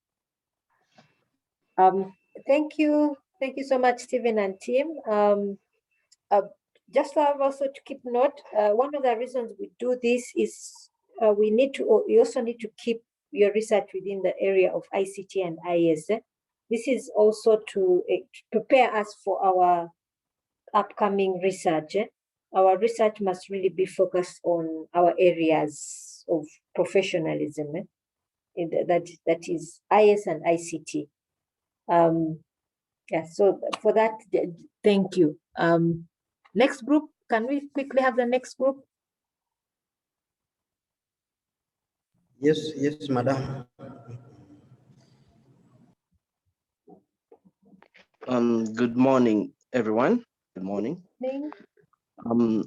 Thank you so much, Stephen and team. Just also to keep note, one of the reasons we do this is we also need to keep your research within the area of ICT and IS. This is also to prepare us for our upcoming research. Our research must really be focused on our areas of professionalism. That is IS and ICT. Yeah, so for that, thank you. Next group, can we quickly have the next group? Yes, madam. Good morning, everyone. Good morning. I'm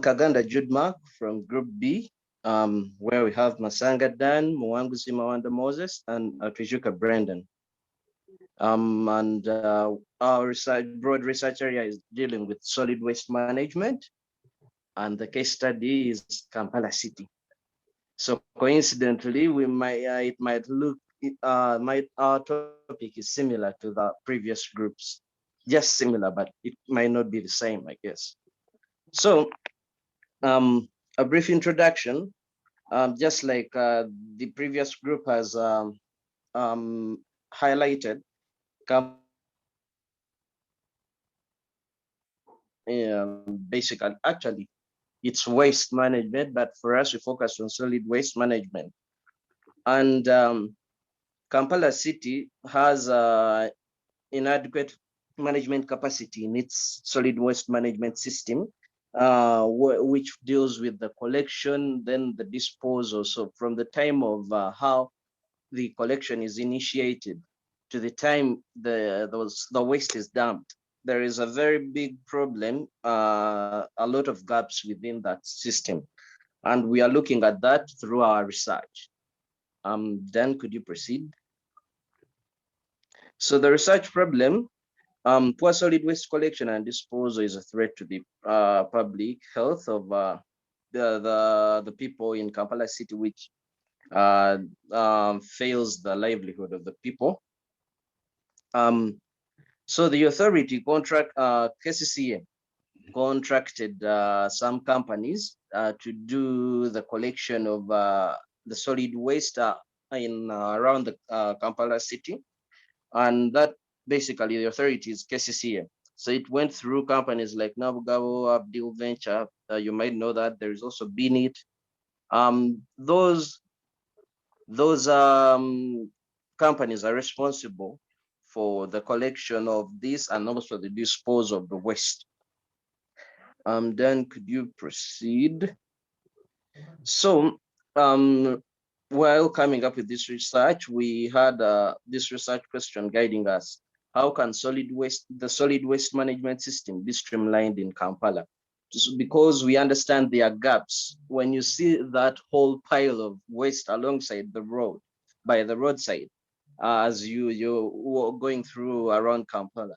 Kaganda Judmark from Group B, where we have Masanga Dan, Mwanguzi Mawanda Moses, and Trijuka Brandon. Our broad research area is dealing with solid waste management, and the case study is Kampala City. So coincidentally, our topic is similar to the previous groups, just similar, but it might not be the same, I guess. So a brief introduction, just like the previous group has highlighted, basically, actually, it's waste management, but for us, we focus on solid waste management. And Kampala City has inadequate management capacity in its solid waste management system, which deals with the collection, then the disposal. So from the time of how the collection is initiated to the time the waste is dumped, there is a very big problem, a lot of gaps within that system. And we are looking at that through our research. Dan, could you proceed? So the research problem, poor solid waste collection and disposal is a threat to the public health of the people in Kampala City, which fails the livelihood of the people. So the authority KCCA contracted some companies to do the collection of the solid waste in around the Kampala City. And that basically the authority is KCCA. So it went through companies like Nabugabo, Abdul Venture. You might know that there is also Binit. Those companies are responsible for the collection of this and also the disposal of the waste. Then could you proceed? So while coming up with this research, we had this research question guiding us. How can the solid waste management system be streamlined in Kampala? Just because we understand there are gaps. When you see that whole pile of waste alongside the road, by the roadside, as you're going through around Kampala,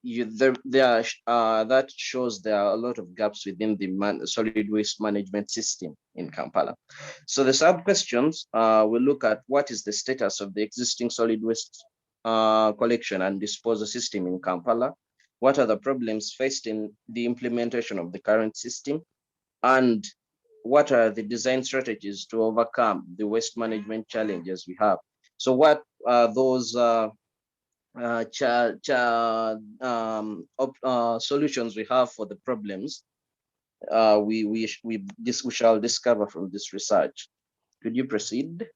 that shows there are a lot of gaps within the solid waste management system in Kampala. So the sub-questions will look at what is the status of the existing solid waste collection and disposal system in Kampala, what are the problems faced in the implementation of the current system, and what are the design strategies to overcome the waste management challenges we have. So what are those solutions we have for the problems we shall discover from this research. Could you proceed?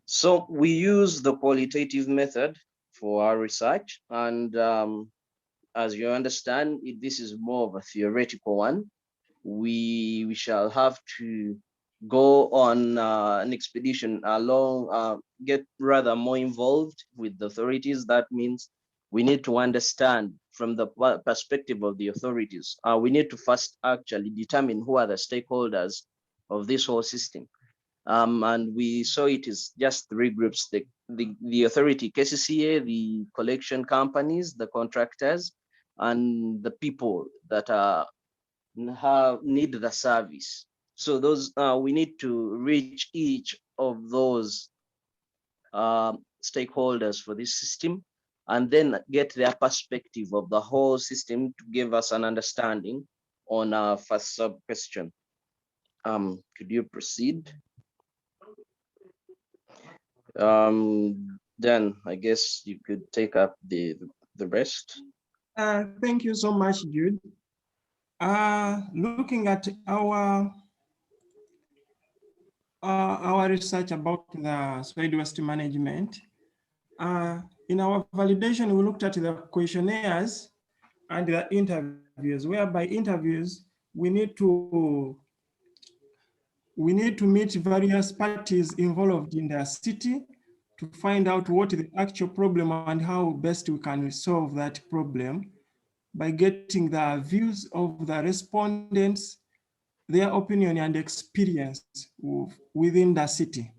So we use the qualitative method for our research, and as you understand, this is more of a theoretical one. We shall have to go on an expedition along, get rather more involved with the authorities. That means we need to understand from the perspective of the authorities. We need to first actually determine who are the stakeholders of this whole system. And we saw it is just 3 groups: the authority, KCCA, the collection companies, the contractors, and the people that need the service. So those we need to reach each of those stakeholders for this system, and then get their perspective of the whole system to give us an understanding on our first sub question. Could you proceed? Then I guess you could take up the rest. Thank you so much, Jude. Looking at our research about the solid waste management, in our validation, we looked at the questionnaires and the interviews, whereby interviews, we need to meet various parties involved in the city to find out what is the actual problem and how best we can solve that problem by getting the views of the respondents, their opinion and experience within the city.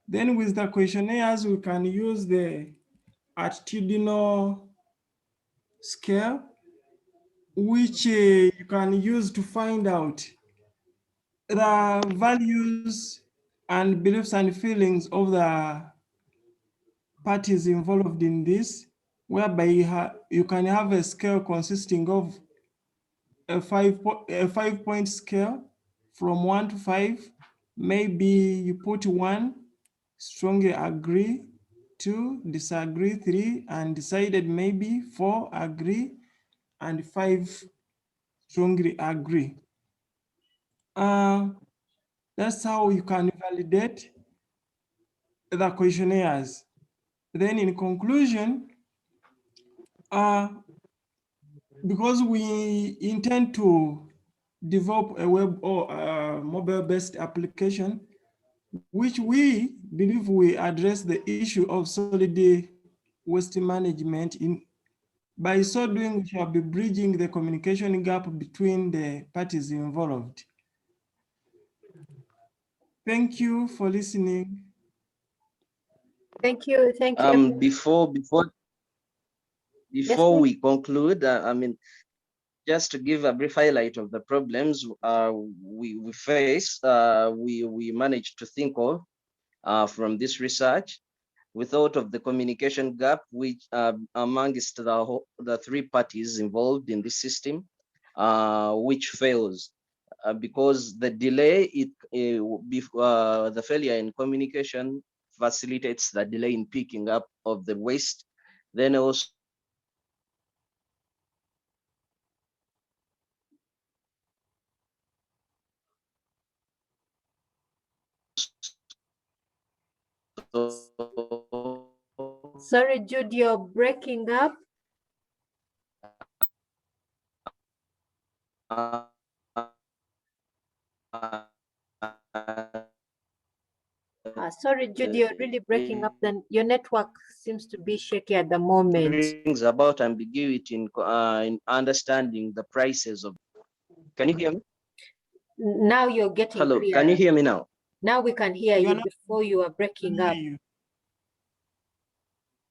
Then with the questionnaires, we can use the attitudinal scale, which you can use to find out the values and beliefs and feelings of the parties involved in this, whereby you can have a scale consisting of a 5-point scale from 1 to 5. Maybe you put 1, strongly agree, 2, disagree, 3, undecided, maybe 4, agree, and 5, strongly agree. That's how you can validate the questionnaires. Then in conclusion, because we intend to develop a web or a mobile-based application, which we believe we address the issue of solid waste management. By so doing, we shall be bridging the communication gap between the parties involved. Thank you for listening. Thank you. Thank you. Before we conclude, I mean, just to give a brief highlight of the problems we face, we managed to think of from this research. We thought of the communication gap, which amongst the 3 parties involved in this system, which fails because the delay, the failure in communication facilitates the delay in picking up of the waste. Then also Sorry, Jude, you're breaking up. Sorry, Jude, you're really breaking up. Then your network seems to be shaky at the moment. Brings about ambiguity in understanding the prices of. Can you hear me? Now you're getting Hello, clear. can you hear me now? Now we can hear you. Before you were breaking up.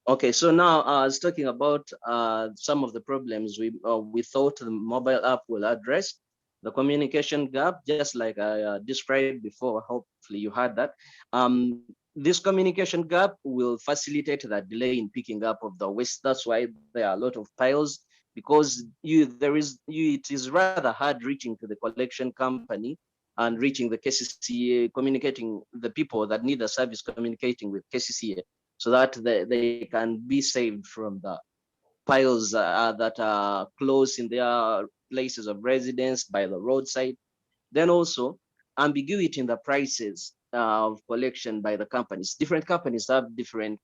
Okay, so now I was talking about some of the problems we thought the mobile app will address. The communication gap, just like I described before, hopefully you heard that. This communication gap will facilitate the delay in picking up of the waste. That's why there are a lot of piles, because it is rather hard reaching to the collection company and reaching the KCCA, communicating the people that need the service, communicating with KCCA, so that they can be saved from the piles that are close in their places of residence by the roadside. Then also ambiguity in the prices of collection by the companies. Different companies have different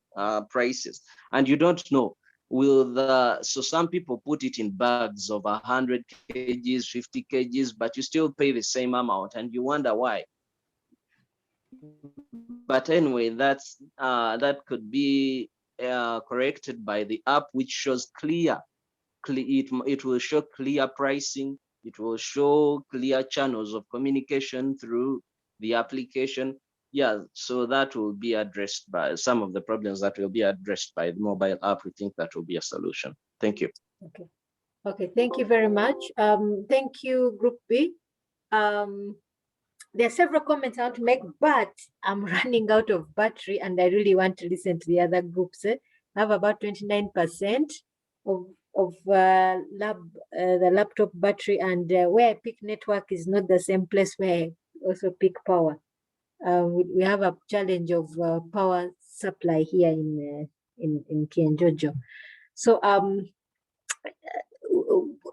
prices, and you don't know, so some people put it in bags of 100 kgs, 50 kgs, but you still pay the same amount and you wonder why. But anyway, that could be corrected by the app, which shows it will show clear pricing. It will show clear channels of communication through the application. yeah, so that will be addressed by some of the problems that will be addressed by the mobile app. We think that will be a solution. Thank you. Okay. Okay, thank you very much. Thank you, Group B. There are several comments I want to make, but I'm running out of battery and I really want to listen to the other groups. I have about 29% of the laptop battery, and where I pick network is not the same place where I also pick power. We have a challenge of power supply here in Kienjojo. So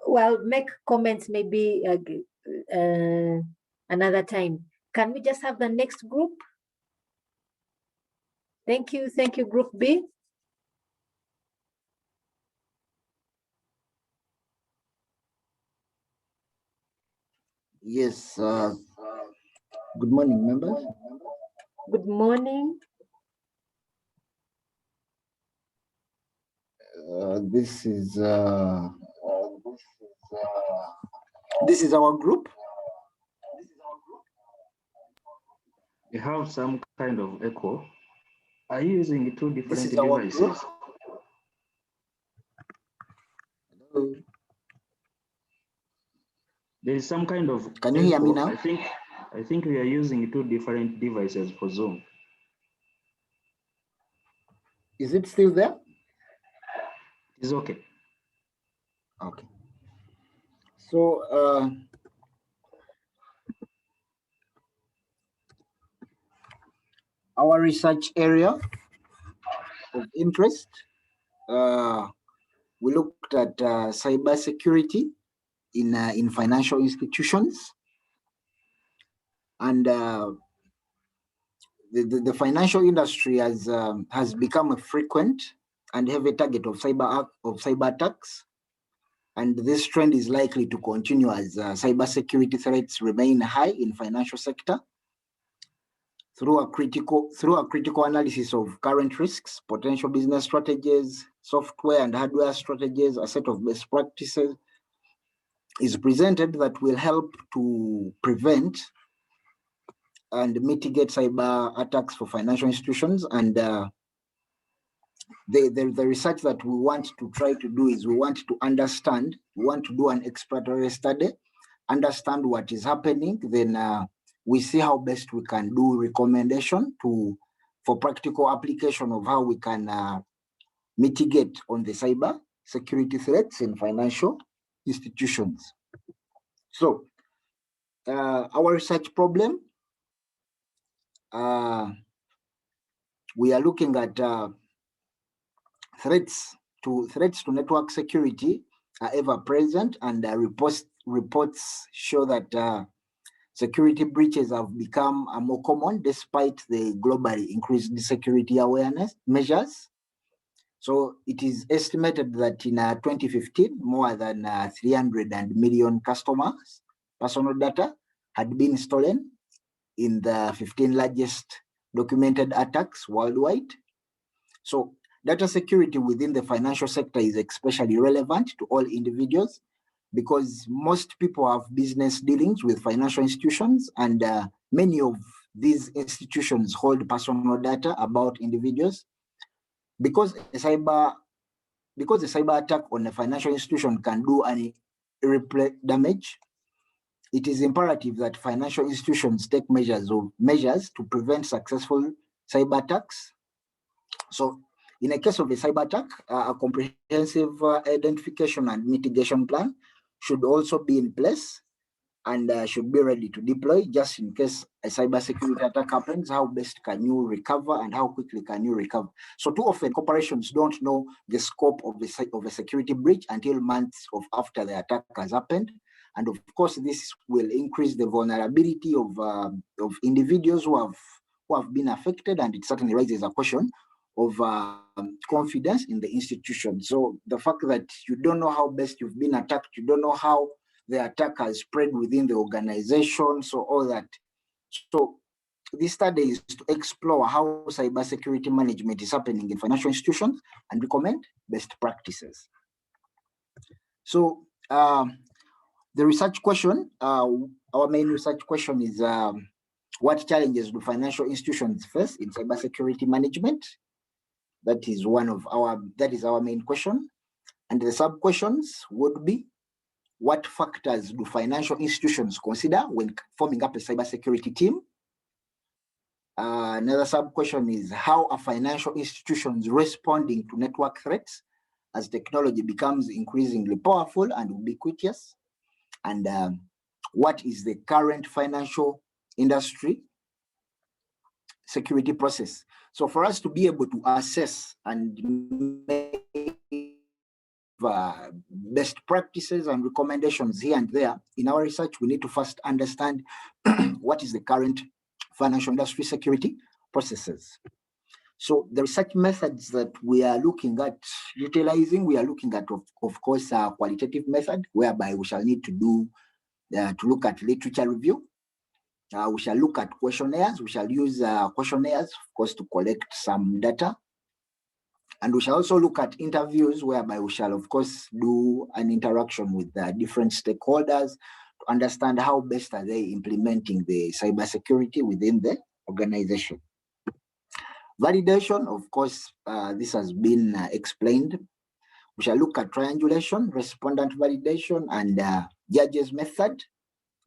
well, make comments maybe another time. Can we just have the next group? Thank you, Group B. Yes, good morning, members. Good morning. This is our group. You have some kind of echo. Are you using two different our devices? group. Hello. There is some kind of Can you hear me echo. now? I think we are using two different devices for Zoom. Is it still there? It's okay. Okay. So our research area of interest, we looked at cybersecurity in financial institutions, and the financial industry has become a frequent and heavy target of cyber attacks, and this trend is likely to continue as cybersecurity threats remain high in financial sector. Through a critical analysis of current risks, potential business strategies, software and hardware strategies, a set of best practices is presented that will help to prevent and mitigate cyber attacks for financial institutions. And the research that we want to try to do is we want to do an exploratory study, understand what is happening, then we see how best we can do recommendation for practical application of how we can mitigate on the cyber security threats in financial institutions. So our research problem, we are looking at threats to network security are ever present, and reports show that security breaches have become more common despite the globally increased security awareness measures. So it is estimated that in 2015, more than 300 million customers' personal data had been stolen in the 15 largest documented attacks worldwide. So data security within the financial sector is especially relevant to all individuals, because most people have business dealings with financial institutions, and many of these institutions hold personal data about individuals. Because a cyber attack on a financial institution can do an irreparable damage, it is imperative that financial institutions take measures to prevent successful cyber attacks. So in a case of a cyber attack, a comprehensive identification and mitigation plan should also be in place and should be ready to deploy just in case a cybersecurity attack happens. How best can you recover and how quickly can you recover? So too often corporations don't know the scope of a security breach until months after the attack has happened. And of course, this will increase the vulnerability of individuals who have been affected, and it certainly raises a question of confidence in the institution. So the fact that you don't know how best you've been attacked, you don't know how the attack has spread within the organization, so all that. So this study is to explore how cybersecurity management is happening in financial institutions and recommend best practices. So the research question, our main research question is, What challenges do financial institutions face in cybersecurity management? That is our main question. And the sub-questions would be, what factors do financial institutions consider when forming up a cybersecurity team? Another sub-question is, how are financial institutions responding to network threats as technology becomes increasingly powerful and ubiquitous? And what is the current financial industry security process? So for us to be able to assess and make best practices and recommendations here and there in our research, we need to first understand what is the current financial industry security processes. So the research methods that we are looking at utilizing, we are looking at, of course, a qualitative method whereby we shall need to do to look at literature review. We shall look at questionnaires. We shall use questionnaires, of course, to collect some data. And we shall also look at interviews whereby we shall, of course, do an interaction with different stakeholders to understand how best are they implementing the cybersecurity within the organization. Validation, of course, this has been explained. We shall look at triangulation, respondent validation, and judges method.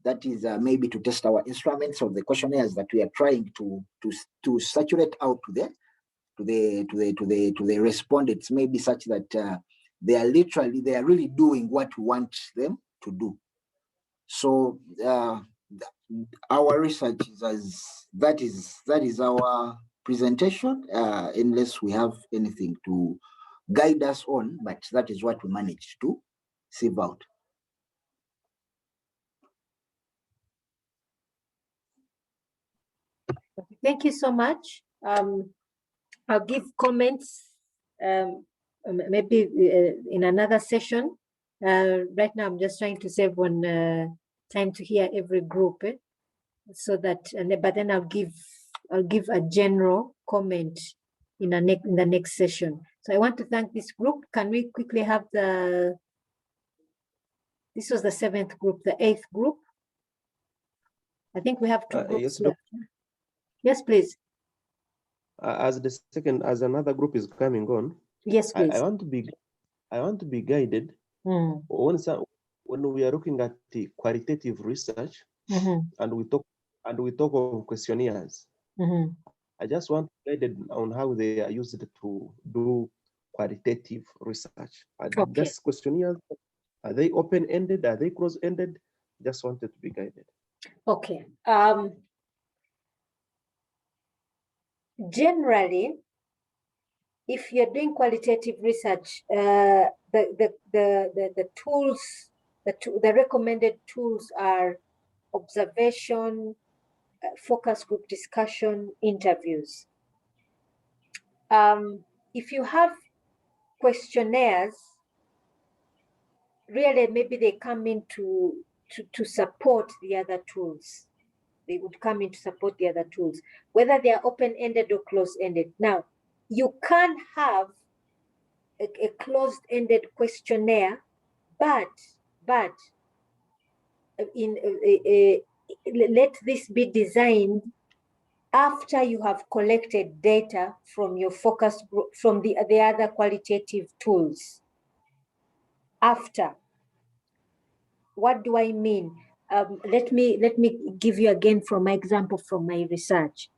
That is maybe to test our instruments of the questionnaires that we are trying to saturate out to the respondents, maybe such that they are really doing what we want them to do. So our research that is our presentation, unless we have anything to guide us on, but that is what we managed to sieve out. Thank you so much. I'll give comments maybe in another session. Right now, I'm just trying to save on time to hear every group, so that. But then I'll give a general comment in the next session. So I want to thank this group. Can we quickly have this was the 7th group, the 8th group. I think we have 2 groups left. Yes, please. As another group is coming on. Yes, please. I want to be guided. When we are looking at the qualitative research, and we talk of questionnaires. I just want to be guided on how they are used to do qualitative research. Just questionnaires, are they open-ended? Are they close-ended? Just wanted to be guided. Okay. Generally, if you're doing qualitative research, the tools, the recommended tools are observation, focus group discussion, interviews. If you have questionnaires, really maybe they come in to support the other tools. They would come in to support the other tools, whether they are open-ended or closed-ended. Now, you can have a closed-ended questionnaire, but let this be designed after you have collected data from your focus group, from the other qualitative tools. After. What do I mean? Let me give you again from my example from my research.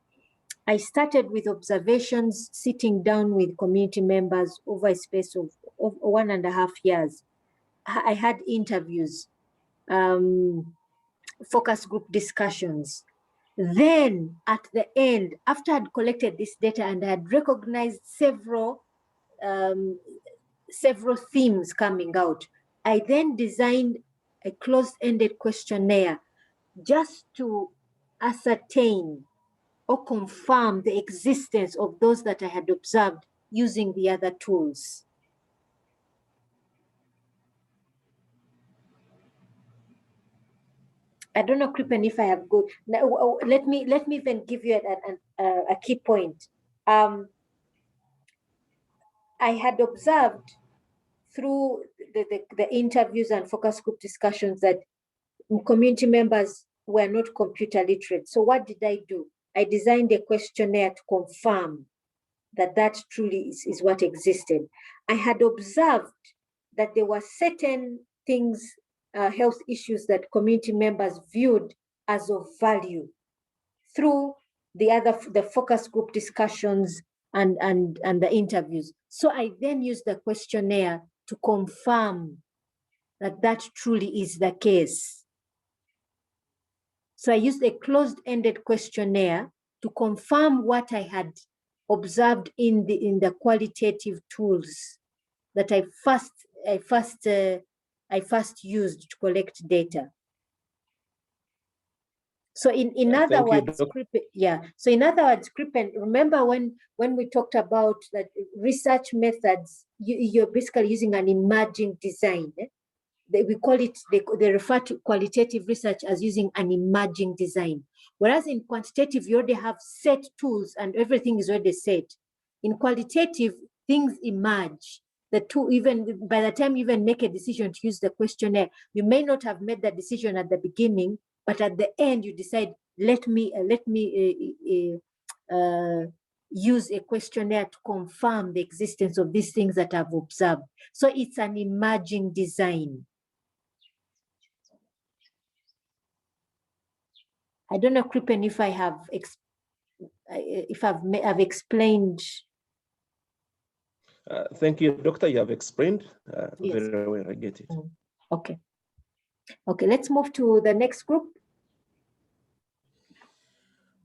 I started with observations, sitting down with community members over a space of 1.5 years. I had interviews, focus group discussions. Then at the end, after I'd collected this data and I had recognized several themes coming out, I then designed a closed-ended questionnaire just to ascertain or confirm the existence of those that I had observed using the other tools. I don't know, Krippen, if I have good. Now, let me then give you a key point. I had observed through the interviews and focus group discussions that community members were not computer literate. So what did I do? I designed a questionnaire to confirm that that truly is what existed. I had observed that there were certain things, health issues that community members viewed as of value through the focus group discussions and the interviews. So I then used the questionnaire to confirm that that truly is the case. So I used a closed-ended questionnaire to confirm what I had observed in the qualitative tools that I first used to collect data. So in other words, So in other words, Crippen, remember when we talked about that research methods, you're basically using an emerging design. We call it, they refer to qualitative research as using an emerging design. Whereas in quantitative, you already have set tools and everything is already set. In qualitative, things emerge. The tool, even by the time you even make a decision to use the questionnaire, you may not have made that decision at the beginning, but at the end you decide, let me use a questionnaire to confirm the existence of these things that I've observed. So it's an emerging design. I don't know, Crippen, if I have I've explained. Thank you, Doctor. You have explained Yes. very well. I get it. Okay. Okay, let's move to the next group.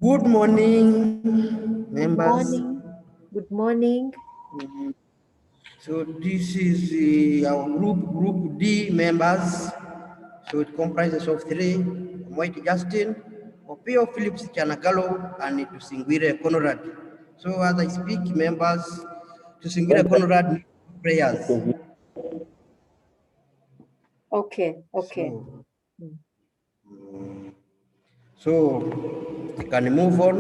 Good morning, members. Good morning. So this is our group D members. So it comprises of 3, Moiti Justin, Opio Phillips Chanagalo, and Tusingwire Conrad. So as I speak, members, Tusingwire Conrad need prayers. Okay, okay. So can we move on?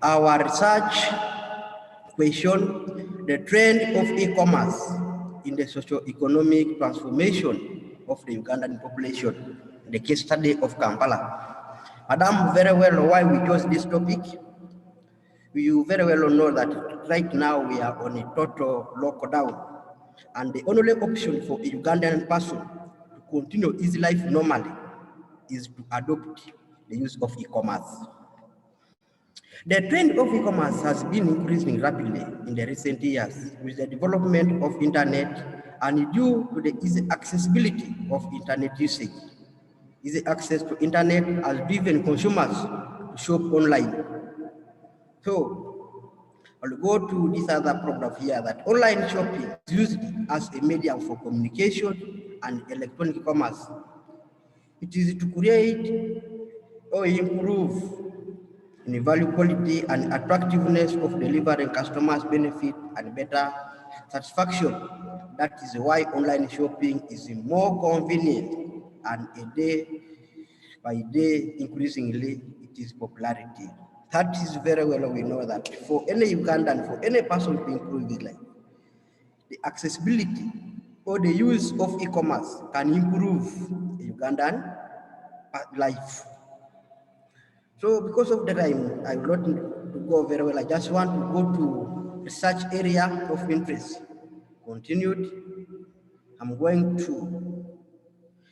Our research question, the trend of e-commerce in the socio-economic transformation of the Ugandan population, the case study of Kampala. Madam, very well why we chose this topic. You very well know that right now we are on a total lockdown, and the only option for a Ugandan person to continue his life normally is to adopt the use of e-commerce. The trend of e-commerce has been increasing rapidly in the recent years with the development of internet and due to the easy accessibility of internet usage. Easy access to internet has driven consumers to shop online. So I'll go to this other program here that online shopping is used as a medium for communication and electronic commerce. It is to create or improve in value, quality, and attractiveness of delivering customers benefit and better satisfaction. That is why online shopping is more convenient, and a day by day increasingly it is popularity. That is very well we know that for any Ugandan, for any person to improve his life, the accessibility or the use of e-commerce can improve Ugandan life. So because of the time, I would not to go very well. I just want to go to research area of interest. Continued, I'm going to.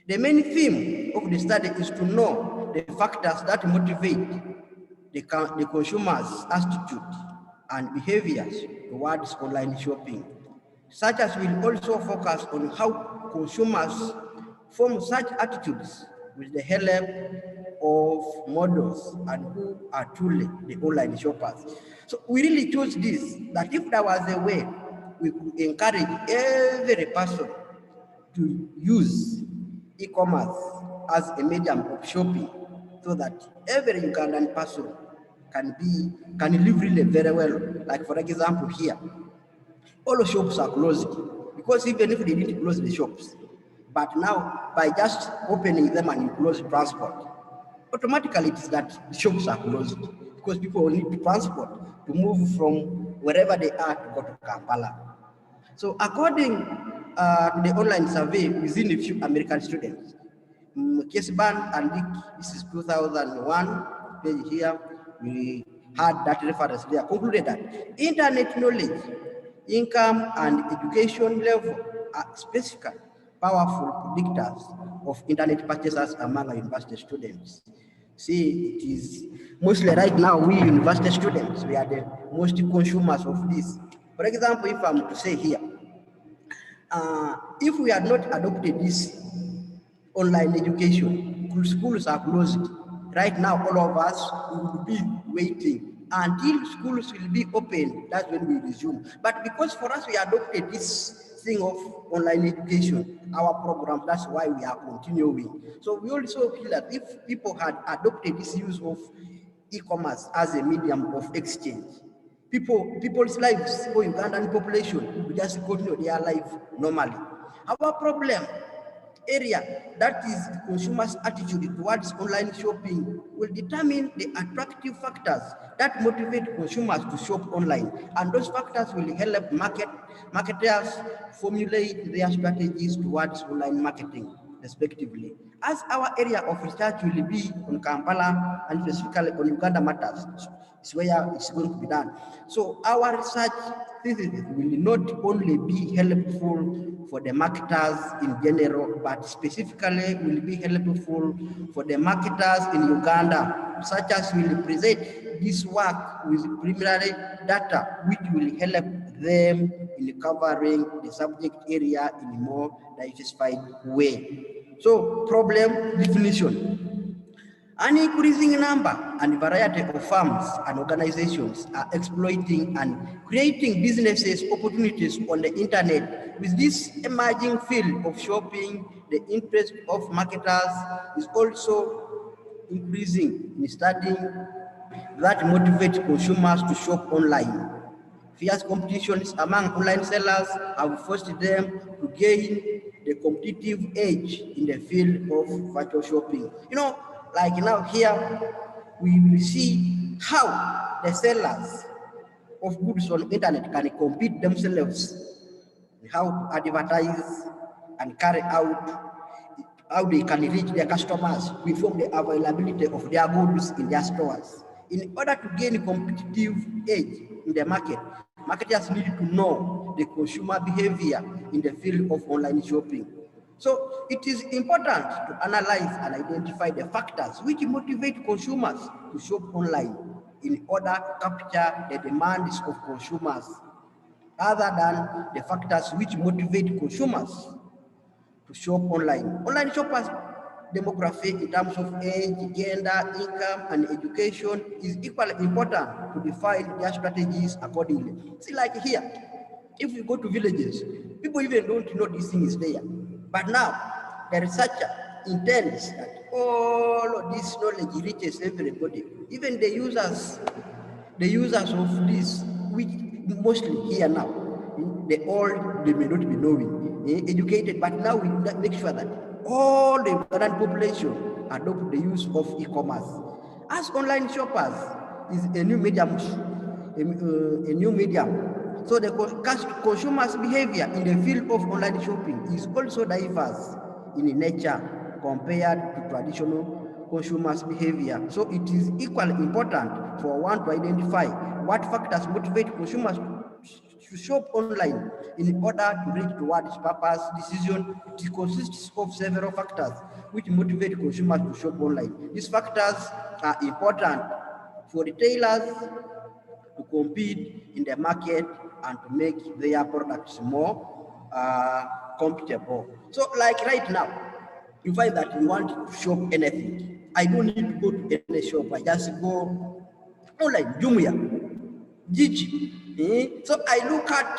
The main theme of the study is to know the factors that motivate the consumer's attitude and behaviors towards online shopping. Such as will also focus on how consumers form such attitudes with the help of models and who are truly the online shoppers. So we really chose this, that if there was a way we could encourage every person to use e-commerce as a medium of shopping so that every Ugandan person can live really very well. Like for example here, all the shops are closed because even if they didn't close the shops, but now by just opening them and you close transport, automatically it is that the shops are closed because people need transport to move from wherever they are to go to Kampala. So according to the online survey within a few American students, Kesban and Dick, this is 2001 page here. We had that reference there, concluded that internet knowledge, income, and education level are specific, powerful predictors of internet purchases among our university students. See, it is mostly right now, we university students, we are the most consumers of this. For example, if I'm to say here, if we had not adopted this online education, schools are closed. Right now, all of us will be waiting until schools will be open. That's when we resume. But because for us, we adopted this thing of online education, our program, that's why we are continuing. So we also feel that if people had adopted this use of e-commerce as a medium of exchange, people's lives for Ugandan population will just continue their life normally. Our problem area, that is the consumer's attitude towards online shopping, will determine the attractive factors that motivate consumers to shop online, and those factors will help marketers formulate their strategies towards online marketing respectively. As our area of research will be on Kampala and specifically on Uganda matters, it's where it's going to be done. So our research will not only be helpful for the marketers in general, but specifically will be helpful for the marketers in Uganda, such as will present this work with preliminary data, which will help them in covering the subject area in a more diversified way. So, problem definition. An increasing number and variety of firms and organizations are exploiting and creating businesses opportunities on the internet. With this emerging field of shopping, the interest of marketers is also increasing in studying that motivates consumers to shop online. Fierce competitions among online sellers have forced them to gain the competitive edge in the field of virtual shopping. You know, like now here, we will see how the sellers of goods on the internet can compete themselves, how to advertise and carry out, how they can reach their customers, inform the availability of their goods in their stores. In order to gain competitive edge in the market, marketers need to know the consumer behavior in the field of online shopping. So it is important to analyze and identify the factors which motivate consumers to shop online in order to capture the demands of consumers, other than the factors which motivate consumers to shop online. Online shoppers demographic in terms of age, gender, income, and education is equally important to define their strategies accordingly. See, like here, if we go to villages, people even don't know this thing is there. But now, the researcher intends that all of this knowledge reaches everybody, even the users of this, which mostly here now, the old, they may not be knowing, educated, but now we make sure that all the Ugandan population adopt the use of e-commerce. As online shoppers is a new medium, so the consumers' behavior in the field of online shopping is also diverse in nature compared to traditional consumers' behavior. So it is equally important for one to identify what factors motivate consumers to shop online in order to reach towards purpose decision. It consists of several factors which motivate consumers to shop online. These factors are important for retailers to compete in the market and to make their products more compatible. So like right now, you find that you want to shop anything. I don't need to go to any shop. I just go online, Jumia, Gigi. So I look at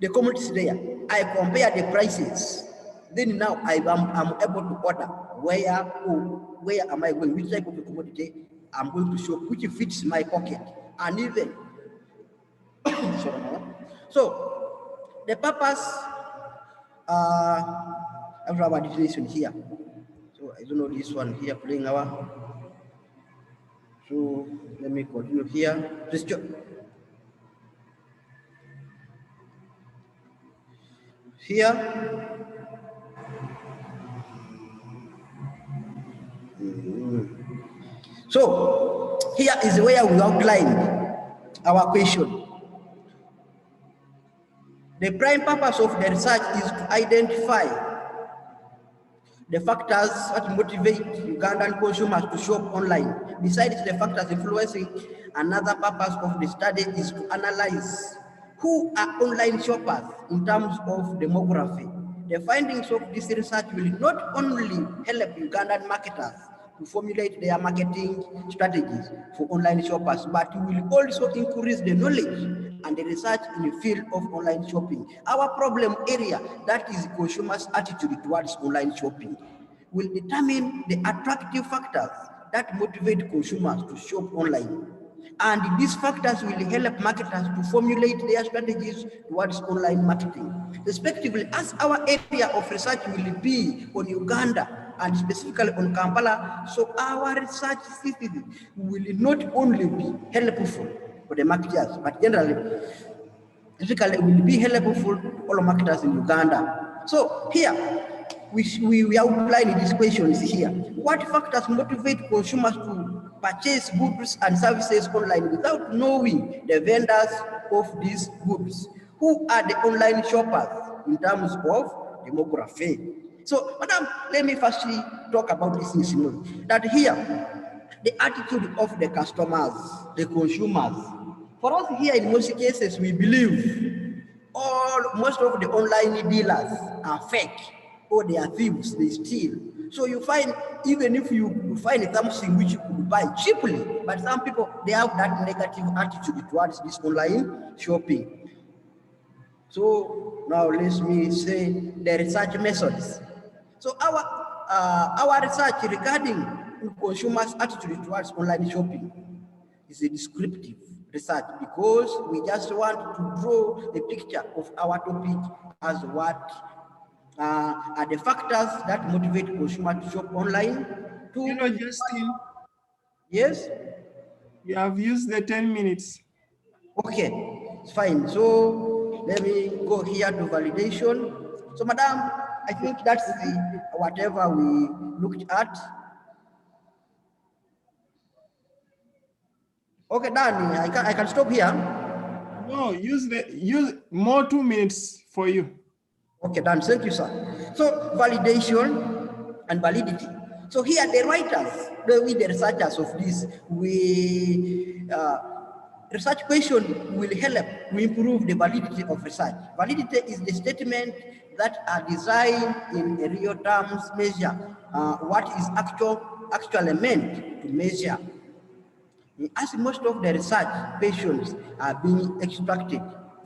the commodities there. I compare the prices. Then now I'm able to order where am I going, which type of commodity I'm going to shop, which fits my pocket, and even so the purpose of our definition here. So I don't know this one here playing our. So let me continue here. Here, So here is where we outlined our question. The prime purpose of the research is to identify the factors that motivate Ugandan consumers to shop online. Besides the factors influencing, another purpose of the study is to analyze who are online shoppers in terms of demography. The findings of this research will not only help Ugandan marketers to formulate their marketing strategies for online shoppers, but will also increase the knowledge and the research in the field of online shopping. Our problem area, that is consumers' attitude towards online shopping, will determine the attractive factors that motivate consumers to shop online. And these factors will help marketers to formulate their strategies towards online marketing. Respectively, as our area of research will be on Uganda and specifically on Kampala, so our research thesis will not only be helpful for the marketers, but generally, specifically will be helpful to all marketers in Uganda. So here, we outline these questions here. What factors motivate consumers to purchase goods and services online without knowing the vendors of these goods? Who are the online shoppers in terms of demography? So, madam, let me firstly talk about this issue. That here, the attitude of the customers, the consumers. For us here, in most cases, we believe most of the online dealers are fake, or they are thieves, they steal. So you find, even if you find something which you could buy cheaply, but some people, they have that negative attitude towards this online shopping. So now let me say the research methods. So our research regarding consumers' attitude towards online shopping is a descriptive research, because we just want to draw a picture of our topic as what are the factors that motivate consumers to shop online. Justin. Yes? You have used the 10 minutes. Okay, it's fine. So let me go here to validation. So madam, I think that's the whatever we looked at. Okay, Danny, I can stop here. No, use more 2 minutes for you. Okay, done. Thank you, sir. So validation and validity. So here the writers, the researchers of this, research question will help to improve the validity of research. Validity is the statement that are designed in real terms measure what is actually meant to measure. As most of the research questions are being extracted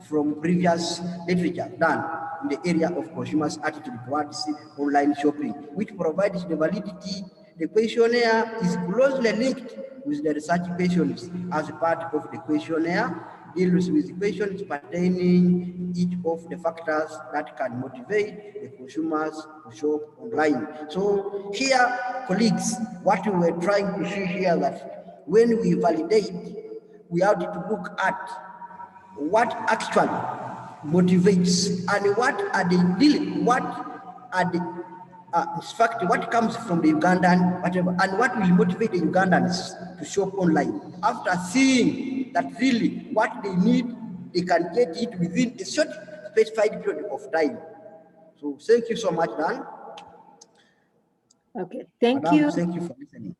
from previous literature done in the area of consumers' attitude towards online shopping, which provides the validity, the questionnaire is closely linked with the research questions as part of the questionnaire, deals with questions pertaining each of the factors that can motivate the consumers to shop online. So here, colleagues, what we were trying to see here that when we validate, we have to look at what actually motivates and what are the in fact, what comes from the Ugandan, whatever, and what will motivate the Ugandans to shop online after seeing that really what they need, they can get it within a short specified period of time. So thank you so much, Dan. Okay, thank Madam, you. Thank you for listening.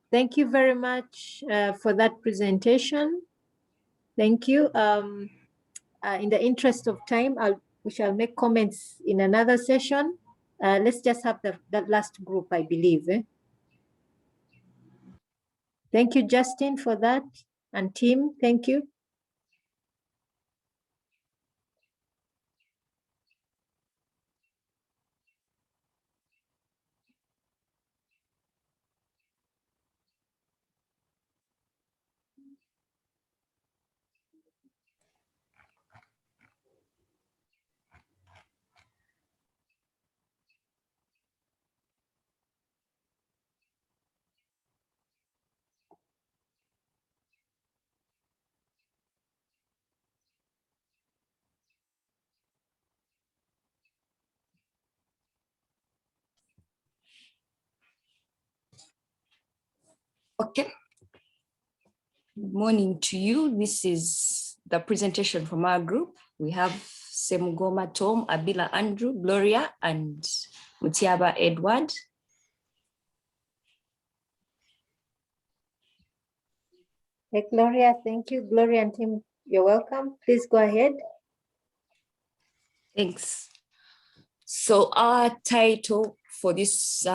Thank you very much for that presentation. Thank you. In the interest of time, we shall make comments in another session. Let's just have that last group, I believe. Thank you, Justin, for that. And Tim, thank you. Okay. Good morning to you. This is the presentation from our group. We have Semugoma Tom, Abila Andrew, Gloria, and Mutiaba Edward. Hey, Gloria, thank you. Gloria and Tim, you're welcome. Please go ahead. Thanks. So our title for this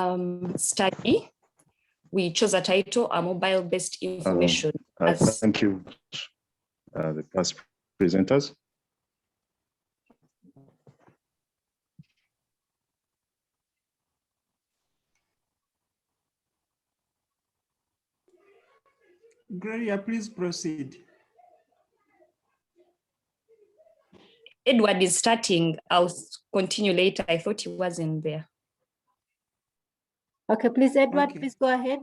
study, we chose a title, a mobile-based information. Thank you, the past presenters. Gloria, please proceed. Edward is starting. I'll continue later. I thought he wasn't there. Okay, please, Edward, please go ahead.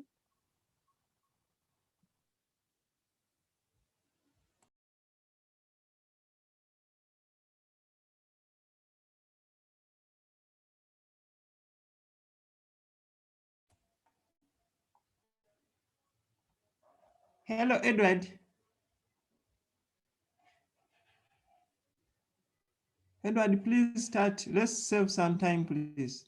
Hello, Edward. Edward, please start. Let's save some time, please.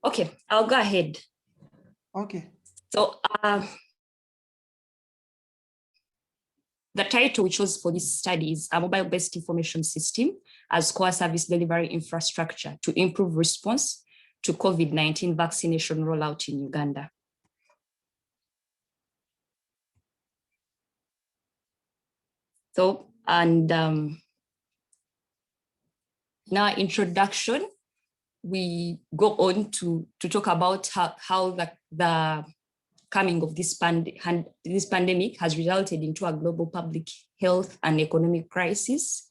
Okay, I'll go ahead. Okay. So the title we chose for this study is a mobile-based information system as core service delivery infrastructure to improve response to COVID-19 vaccination rollout in Uganda. So, and in our introduction, we go on to talk about how the coming of this pandemic has resulted into a global public health and economic crisis.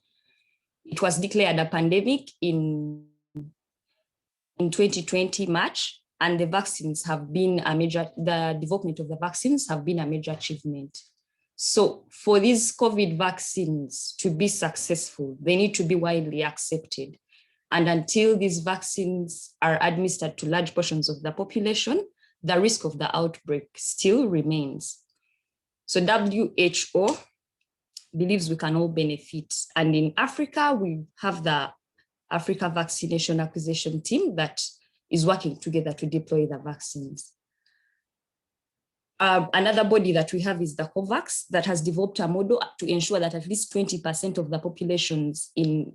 It was declared a pandemic in 2020 March, and the vaccines have been the development of the vaccines have been a major achievement. So for these COVID vaccines to be successful, they need to be widely accepted. And until these vaccines are administered to large portions of the population, the risk of the outbreak still remains. So WHO believes we can all benefit. And in Africa, we have the Africa Vaccination Acquisition Team that is working together to deploy the vaccines. Another body that we have is the COVAX that has developed a model to ensure that at least 20% of the populations in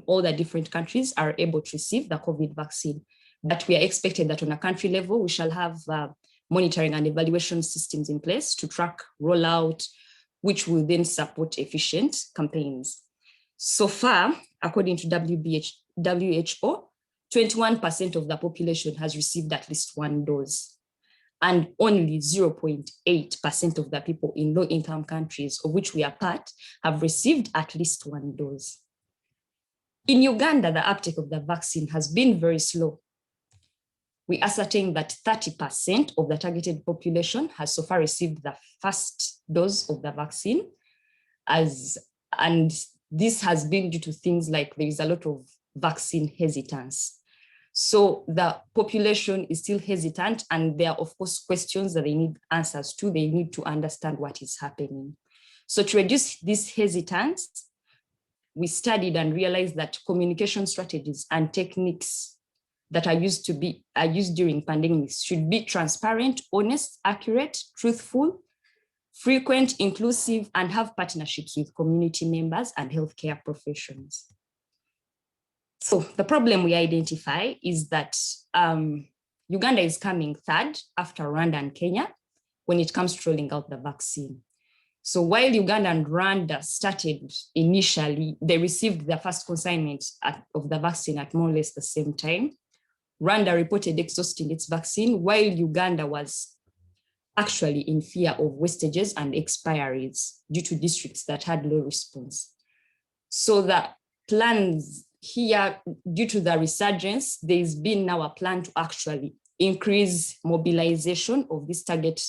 all the different countries are able to receive the COVID vaccine. But we are expected that on a country level, we shall have monitoring and evaluation systems in place to track rollout, which will then support efficient campaigns. So far, according to WHO, 21% of the population has received at least one dose. And only 0.8% of the people in low-income countries, of which we are part, have received at least one dose. In Uganda, the uptake of the vaccine has been very slow. We ascertain that 30% of the targeted population has so far received the first dose of the vaccine, and this has been due to things like there is a lot of vaccine hesitance. So the population is still hesitant, and there are, of course, questions that they need answers to. They need to understand what is happening. So to reduce this hesitance, we studied and realized that communication strategies and techniques that are used during pandemics should be transparent, honest, accurate, truthful, frequent, inclusive, and have partnerships with community members and healthcare professions. So the problem we identify is that Uganda is coming third after Rwanda and Kenya when it comes to rolling out the vaccine. So while Uganda and Rwanda started initially, they received their first consignment of the vaccine at more or less the same time. Rwanda reported exhausting its vaccine, while Uganda was actually in fear of wastages and expiries due to districts that had low response. So the plans here, due to the resurgence, there's been now a plan to actually increase mobilization of this target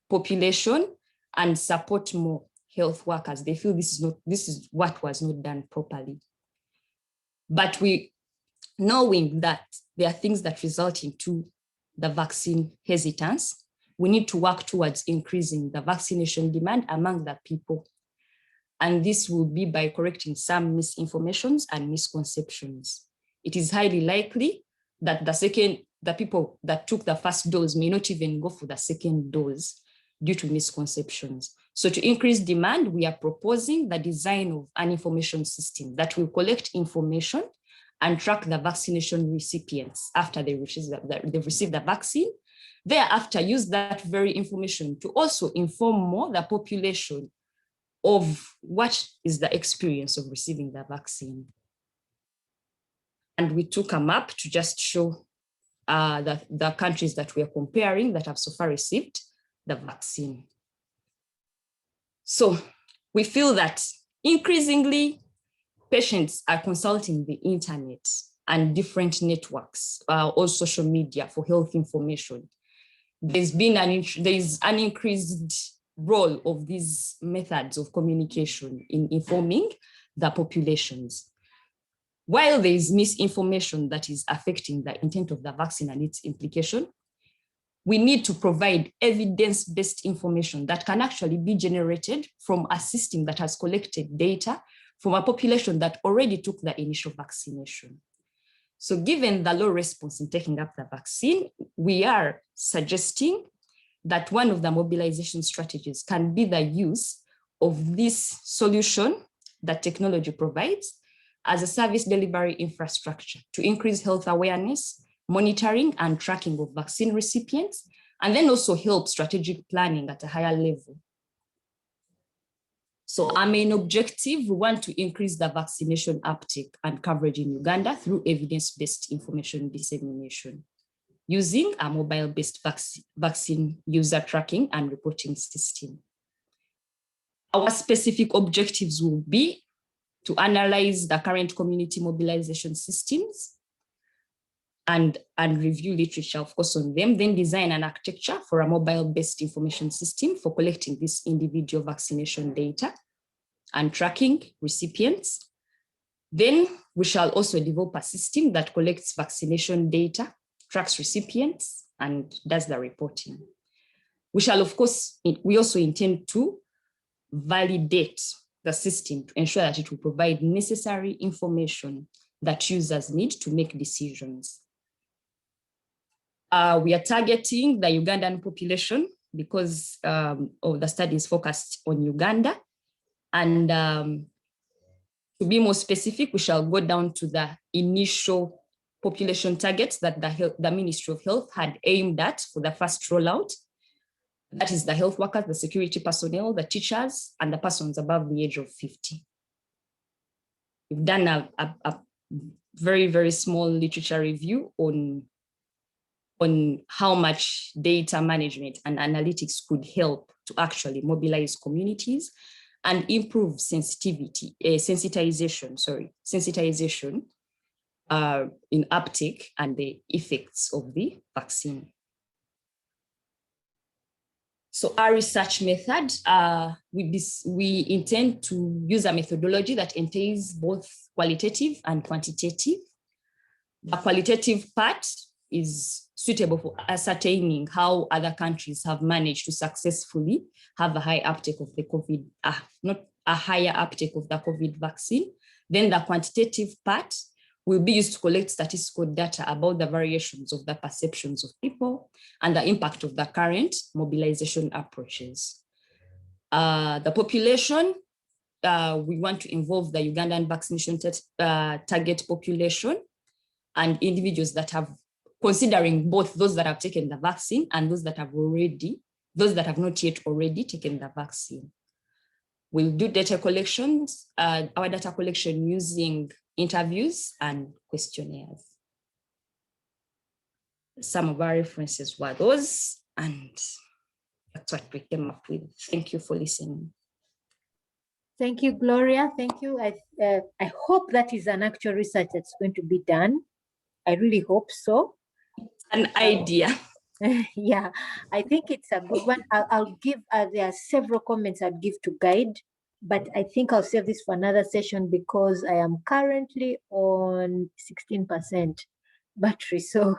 population and support more health workers. They feel this is what was not done properly. But knowing that there are things that result into the vaccine hesitance, we need to work towards increasing the vaccination demand among the people. And this will be by correcting some misinformations and misconceptions. It is highly likely that the people that took the first dose may not even go for the second dose due to misconceptions. So to increase demand, we are proposing the design of an information system that will collect information and track the vaccination recipients after they've received the vaccine. Thereafter, use that very information to also inform more the population of what is the experience of receiving the vaccine. And we took a map to just show the countries that we are comparing that have so far received the vaccine. So we feel that increasingly patients are consulting the internet and different networks or social media for health information. There's an increased role of these methods of communication in informing the populations. While there is misinformation that is affecting the intent of the vaccine and its implication, we need to provide evidence-based information that can actually be generated from a system that has collected data from a population that already took the initial vaccination. So given the low response in taking up the vaccine, we are suggesting that one of the mobilization strategies can be the use of this solution that technology provides as a service delivery infrastructure to increase health awareness, monitoring and tracking of vaccine recipients, and then also help strategic planning at a higher level. So our main objective, we want to increase the vaccination uptake and coverage in Uganda through evidence-based information dissemination, using a mobile-based vaccine user tracking and reporting system. Our specific objectives will be to analyze the current community mobilization systems and review literature, of course, on them, then design an architecture for a mobile-based information system for collecting this individual vaccination data and tracking recipients. Then we shall also develop a system that collects vaccination data, tracks recipients, and does the reporting. We shall, of course, we also intend to validate the system to ensure that it will provide necessary information that users need to make decisions. We are targeting the Ugandan population because of the studies focused on Uganda. And to be more specific, we shall go down to the initial population targets that the Ministry of Health had aimed at for the first rollout. That is the health workers, the security personnel, the teachers, and the persons above the age of 50. We've done a very, very small literature review on how much data management and analytics could help to actually mobilize communities and improve sensitization in uptake and the effects of the vaccine. So our research method, we intend to use a methodology that entails both qualitative and quantitative. The qualitative part is suitable for ascertaining how other countries have managed to successfully have a high uptake of the COVID, not a higher uptake of the COVID vaccine. Then the quantitative part will be used to collect statistical data about the variations of the perceptions of people and the impact of the current mobilization approaches. The population, we want to involve the Ugandan vaccination target population and individuals that have, considering both those that have taken the vaccine and those that have not yet already taken the vaccine. We'll do data collections, our data collection using interviews and questionnaires. Some of our references were those, and that's what we came up with. Thank you for listening. Thank you, Gloria. Thank you. I hope that is an actual research that's going to be done. I really hope so. An idea. Yeah, I think it's a good one. I'll give, there are several comments I'll give to guide but I think I'll save this for another session because I am currently on 16% battery. So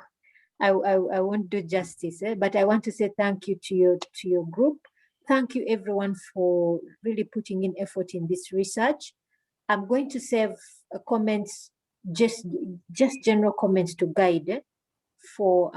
I won't do justice, but I want to say thank you to your group. Thank you everyone for really putting in effort in this research. I'm going to save comments, just general comments to guide for